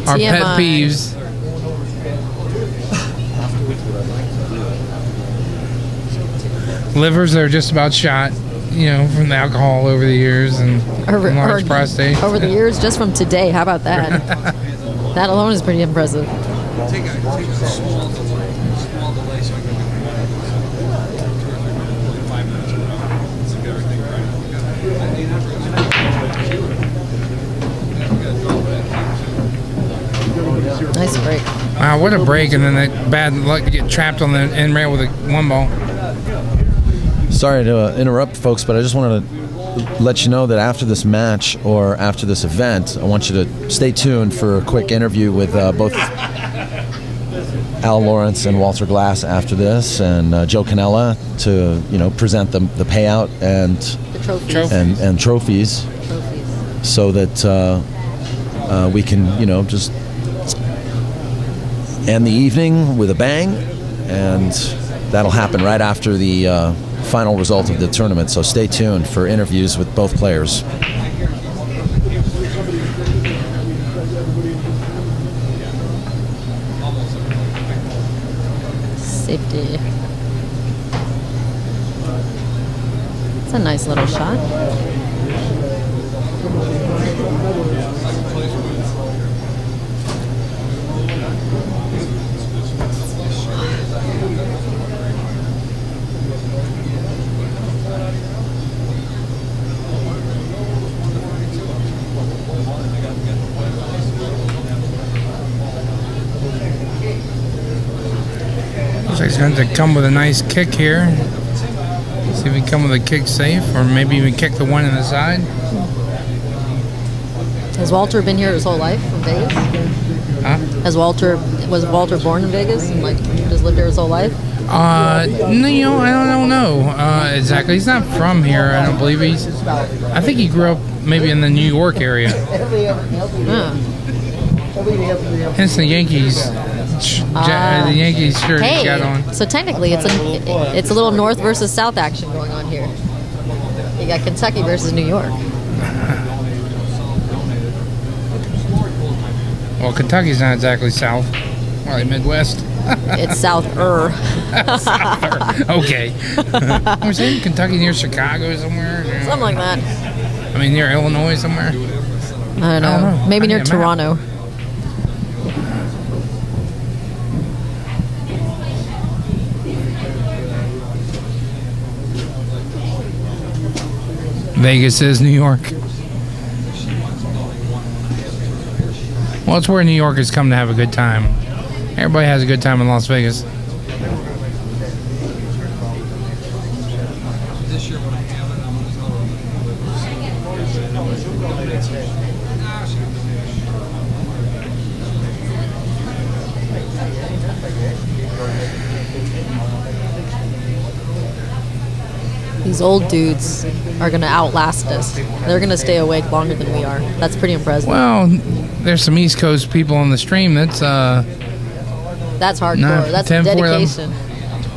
[SPEAKER 2] our pet
[SPEAKER 4] TMI.
[SPEAKER 2] peeves. Livers that are just about shot, you know, from the alcohol over the years and enlarged prostate.
[SPEAKER 4] Over the years, just from today. How about that? That alone is pretty impressive.
[SPEAKER 5] Take a small delay so I can do 5 minutes around. Let's get everything right.
[SPEAKER 4] Nice break.
[SPEAKER 2] Wow, what a break, and then that bad luck to get trapped on the end rail with a 1 ball.
[SPEAKER 1] Sorry to interrupt, folks, but I just wanted to let you know that after this match or after this event, I want you to stay tuned for a quick interview with both Al Lawrence and Walter Glass after this, and Joe Canella to present the payout and
[SPEAKER 4] The trophies.
[SPEAKER 1] and trophies, so that we can just end the evening with a bang, and that'll happen right after the final result of the tournament. So stay tuned for interviews with both players.
[SPEAKER 4] Safety. It's a nice little shot.
[SPEAKER 2] Looks like he's going to come with a nice kick here. See if he can come with a kick safe, or maybe even kick the one in the side.
[SPEAKER 4] Has Walter been here his whole life from Vegas?
[SPEAKER 2] Huh?
[SPEAKER 4] Was Walter born in Vegas and like just lived here his whole life?
[SPEAKER 2] No, I don't know exactly. He's not from here. I don't believe I think he grew up maybe in the New York area.
[SPEAKER 4] Huh.
[SPEAKER 2] Hence the Yankees. The Yankees shirt he's got on.
[SPEAKER 4] So technically, it's a little North versus South action going on here. You got Kentucky versus New York.
[SPEAKER 2] Well, Kentucky's not exactly South. Probably Midwest.
[SPEAKER 4] It's South-er.
[SPEAKER 2] Okay. We're saying Kentucky near Chicago somewhere?
[SPEAKER 4] Something like that.
[SPEAKER 2] I mean, near Illinois somewhere?
[SPEAKER 4] I don't know. Maybe near Toronto.
[SPEAKER 2] Vegas is New York. Well, it's where New Yorkers come to have a good time. Everybody has a good time in Las Vegas.
[SPEAKER 4] These old dudes are going to outlast us. They're going to stay awake longer than we are. That's pretty impressive.
[SPEAKER 2] Well, there's some East Coast people on the stream that's
[SPEAKER 4] hardcore. That's dedication.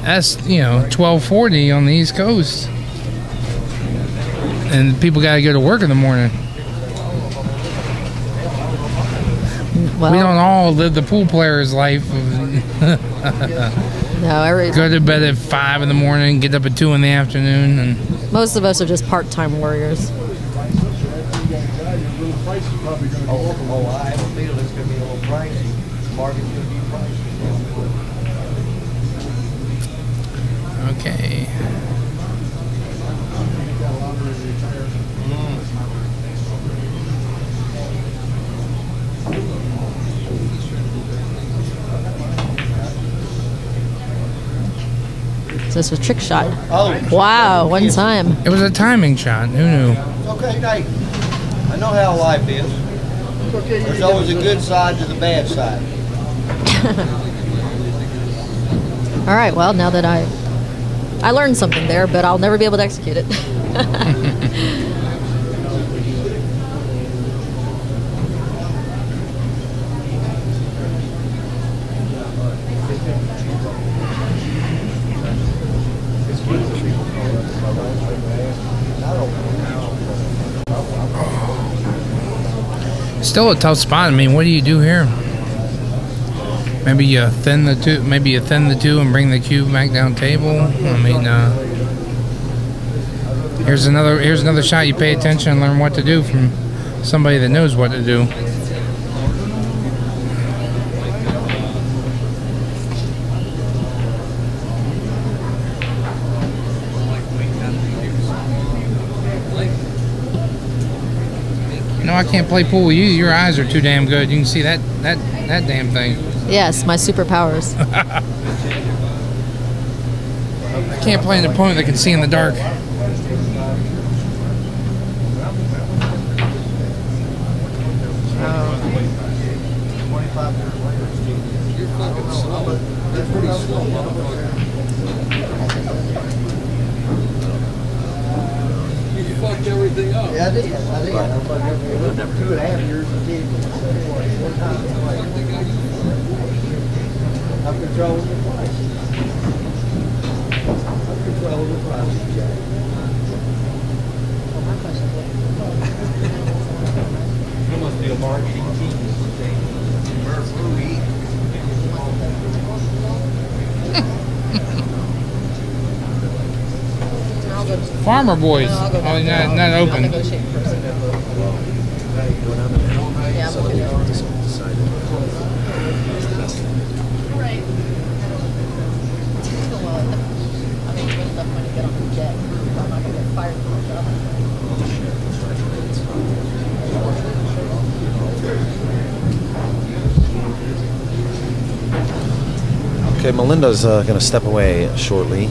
[SPEAKER 2] That's 12:40 on the East Coast, and people got to go to work in the morning.
[SPEAKER 4] Well,
[SPEAKER 2] we don't all live the pool player's life.
[SPEAKER 4] No,
[SPEAKER 2] go to bed at 5 in the morning, get up at 2 in the afternoon, and
[SPEAKER 4] most of us are just part-time warriors.
[SPEAKER 3] Oh, I have a feeling it's going to be a little pricey. Market's going to be pricey.
[SPEAKER 2] okay.
[SPEAKER 4] So this was a trick shot.
[SPEAKER 3] Oh.
[SPEAKER 4] Wow, one time.
[SPEAKER 2] It was a timing shot. Who knew?
[SPEAKER 3] Okay, Nate. I know how life is. There's always a good side to the bad side.
[SPEAKER 4] All right, well, now that I learned something there, but I'll never be able to execute it.
[SPEAKER 2] Still a tough spot. I mean, what do you do here? Maybe you thin the two. Maybe you thin the two and bring the cube back down table. I mean, here's another shot. You pay attention and learn what to do from somebody that knows what to do. No, I can't play pool with you. Your eyes are too damn good. You can see that damn thing.
[SPEAKER 4] Yes, my superpowers.
[SPEAKER 2] I can't play an opponent that can see in the dark.
[SPEAKER 5] You're fucking slow. That's pretty slow, motherfucker. You fucked everything up.
[SPEAKER 3] Yeah, I did. I fucked everything up. 2.5 years of kids. One time. I'm controlling the price. I'm controlling the price, Jack. It must be a marketing team.
[SPEAKER 4] I'll go.
[SPEAKER 2] Farmer Boys.
[SPEAKER 4] No, I'll go
[SPEAKER 2] Oh,
[SPEAKER 4] down.
[SPEAKER 2] not
[SPEAKER 4] I'll
[SPEAKER 2] open.
[SPEAKER 4] negotiate first. Yeah, I'm looking at it. Right. Well, I mean, it's enough money to get on the debt. I'm not going to get fired for my job.
[SPEAKER 1] Okay, Melinda's going to step away shortly.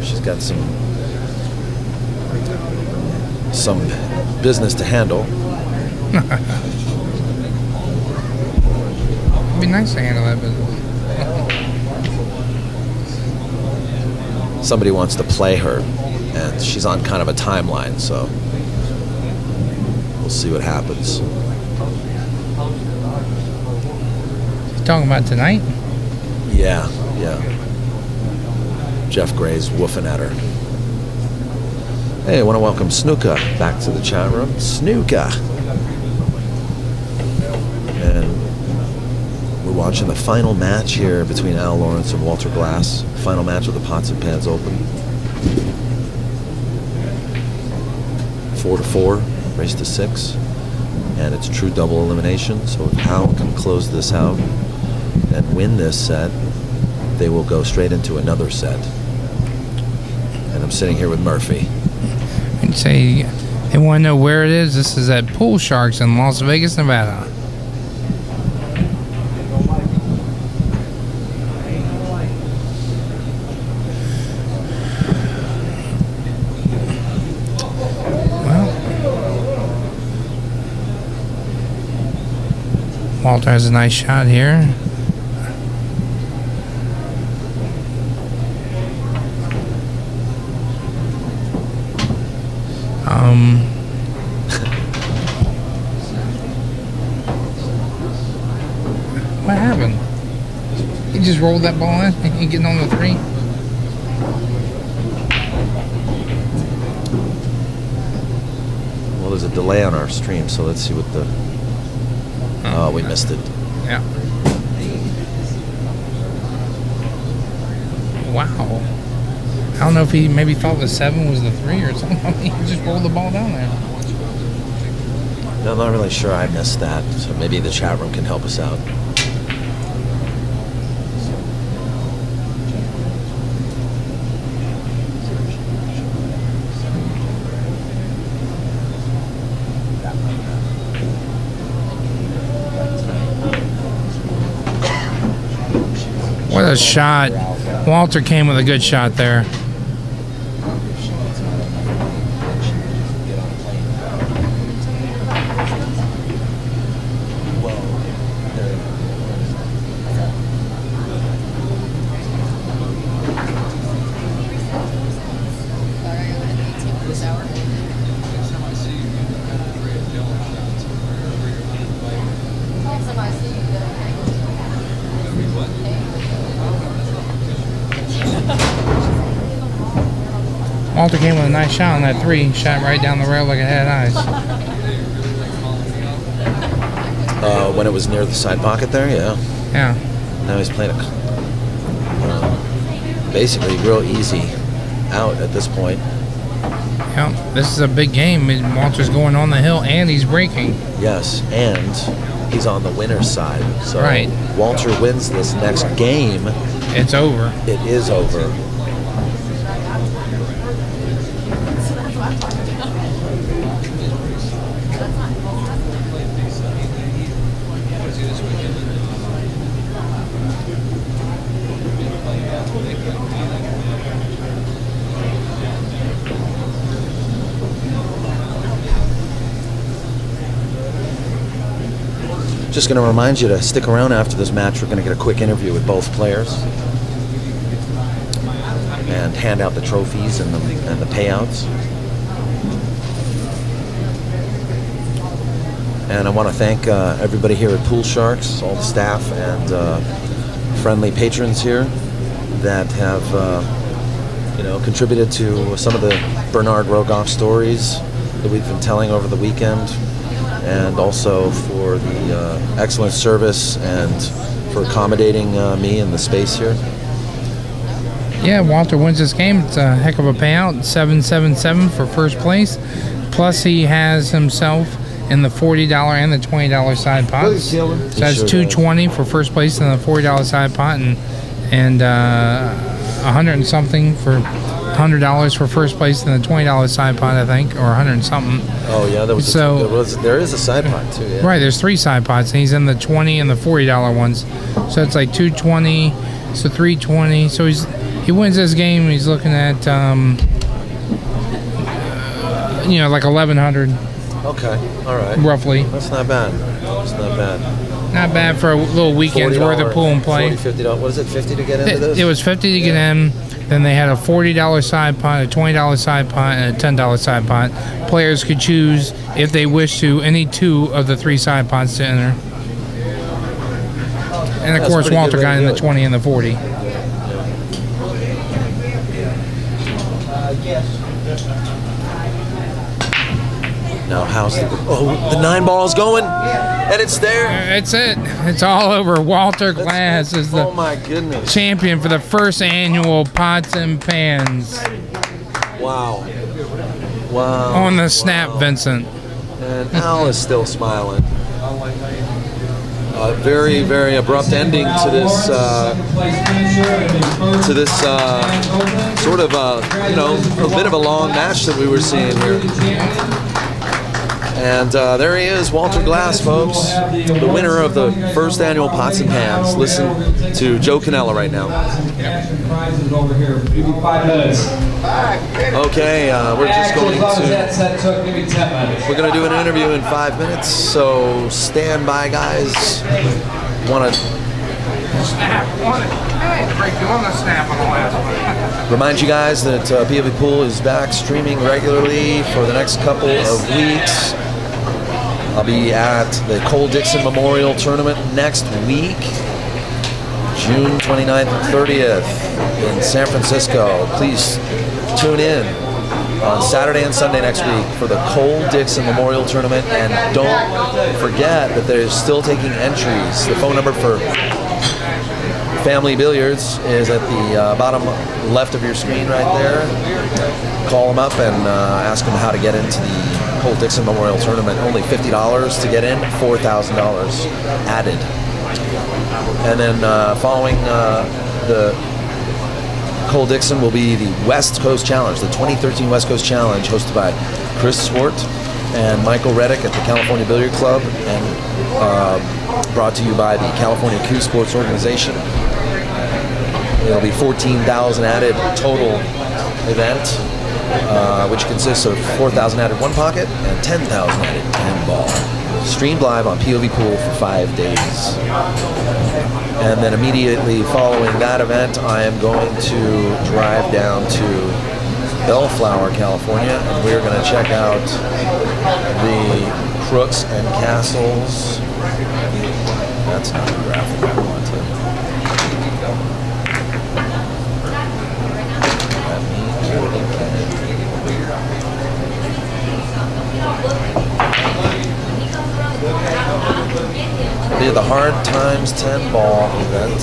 [SPEAKER 1] She's got some business to handle.
[SPEAKER 2] It'd be nice to handle that business.
[SPEAKER 1] Somebody wants to play her, and she's on kind of a timeline, so we'll see what happens.
[SPEAKER 2] You talking about tonight?
[SPEAKER 1] Yeah. Jeff Gray's woofing at her. Hey, I want to welcome Snuka back to the chat room. Snuka! And we're watching the final match here between Al Lawrence and Walter Glass. Final match of the Pots and Pans Open. 4-4, race to 6. And it's true double elimination, so if Al can close this out and win this set, they will go straight into another set. And I'm sitting here with Murphy.
[SPEAKER 2] I'd say they want to know where it is. This is at Pool Sharks in Las Vegas, Nevada. Well, Walter has a nice shot here. What happened? He just rolled that ball in. He getting on the 3.
[SPEAKER 1] Well, there's a delay on our stream, so let's see what the... Oh, we missed it.
[SPEAKER 2] Yeah. Wow. I don't know if he maybe thought the 7 was the 3 or something. He just rolled the ball down there.
[SPEAKER 1] No, I'm not really sure I missed that, so maybe the chat room can help us out.
[SPEAKER 2] What a shot. Walter came with a good shot there. Walter came with a nice shot on that 3. Shot right down the rail like it had eyes.
[SPEAKER 1] When it was near the side pocket there, yeah.
[SPEAKER 2] Yeah.
[SPEAKER 1] Now he's playing basically real easy out at this point.
[SPEAKER 2] Yeah, this is a big game. Walter's going on the hill and he's breaking.
[SPEAKER 1] Yes, and he's on the winner's side. So
[SPEAKER 2] right.
[SPEAKER 1] Walter wins this next game.
[SPEAKER 2] It's over.
[SPEAKER 1] It is over. Just going to remind you to stick around after this match. We're going to get a quick interview with both players and hand out the trophies and the payouts. And I want to thank everybody here at Pool Sharks, all the staff and friendly patrons here that have contributed to some of the Bernard Rogoff stories that we've been telling over the weekend, and also for the excellent service and for accommodating me in the space here.
[SPEAKER 2] Yeah, Walter wins this game. It's a heck of a payout. 777 for first place. Plus, he has himself in the $40 and the $20 side pots. So that's $220 for first place in the $40 side pot, and $100 and something for $100 for first place in the $20 side pot, I think, or $100 and something.
[SPEAKER 1] Oh yeah, there is a side pot too. Yeah.
[SPEAKER 2] Right, there's 3 side pots, and he's in the $20 and the $40 ones. So it's like $220, so $320. So he wins this game. He's looking at like $1,100.
[SPEAKER 1] Okay, all right.
[SPEAKER 2] Roughly.
[SPEAKER 1] That's not bad. That's not bad.
[SPEAKER 2] Not bad for a little weekend's worth of pool and play.
[SPEAKER 1] $40, $50. What is it, 50 to get into this?
[SPEAKER 2] It was 50 to get in. Then they had a $40 side pot, a $20 side pot, and a $10 side pot. Players could choose, if they wish to, any 2 of the 3 side pots to enter. And of course, Walter got in the 20 and the 40.
[SPEAKER 1] Now, how's the 9 ball's going, and it's there.
[SPEAKER 2] It's it. It's all over. Walter Glass is the
[SPEAKER 1] my goodness
[SPEAKER 2] champion for the first annual Pots and Pans.
[SPEAKER 1] Wow. Wow.
[SPEAKER 2] On the snap, Vincent.
[SPEAKER 1] And Al is still smiling. Very, very abrupt ending to this sort of a bit of a long match that we were seeing here. And there he is, Walter Glass, folks, the winner of the first annual Pots and Pans. Listen to Joe Canella right now. Okay, we're just going to do an interview in 5 minutes, so stand by, guys. Want to remind you guys that POV Pool is back streaming regularly for the next couple of weeks. I'll be at the Cole Dixon Memorial Tournament next week, June 29th and 30th in San Francisco. Please tune in on Saturday and Sunday next week for the Cole Dixon Memorial Tournament, and don't forget that they're still taking entries. The phone number for Family Billiards is at the bottom left of your screen right there. Call them up and ask them how to get into the Cole Dixon Memorial Tournament. Only $50 to get in, $4,000 added. And then following the Cole Dixon will be the West Coast Challenge, the 2013 West Coast Challenge, hosted by Chris Swart and Michael Reddick at the California Billiard Club, and brought to you by the California Q Sports Organization. There'll be 14,000 added total event, which consists of 4,000 added one pocket and 10,000 added 10 ball. Streamed live on POV Pool for 5 days. And then immediately following that event, I am going to drive down to Bellflower, California, and we're going to check out the Crooks and Castles. That's not the graphic I wanted. That means we're looking at the Hard Times 10 ball event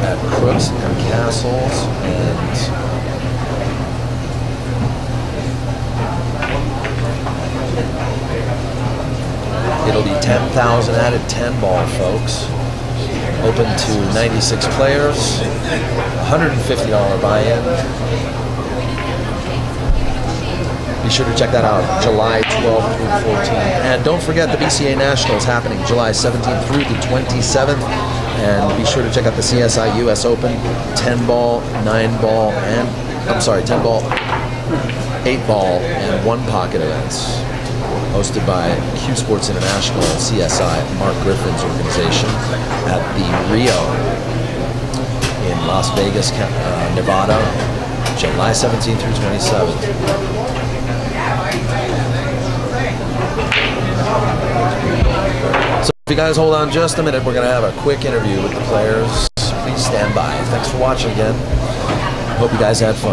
[SPEAKER 1] at Crooks and Castles, and it'll be 10,000 added 10 ball, folks. Open to 96 players, $150 buy-in. Be sure to check that out, July 12th through 14th. And don't forget the BCA Nationals happening July 17th through the 27th. And be sure to check out the CSI US Open 10 ball, 9 ball, and 10 ball, 8 ball, and 1 pocket events, hosted by Q Sports International and CSI, Mark Griffin's organization, at the Rio in Las Vegas, Nevada, July 17th through 27th. So if you guys hold on just a minute, we're going to have a quick interview with the players. Please stand by. Thanks for watching again. Hope you guys had fun.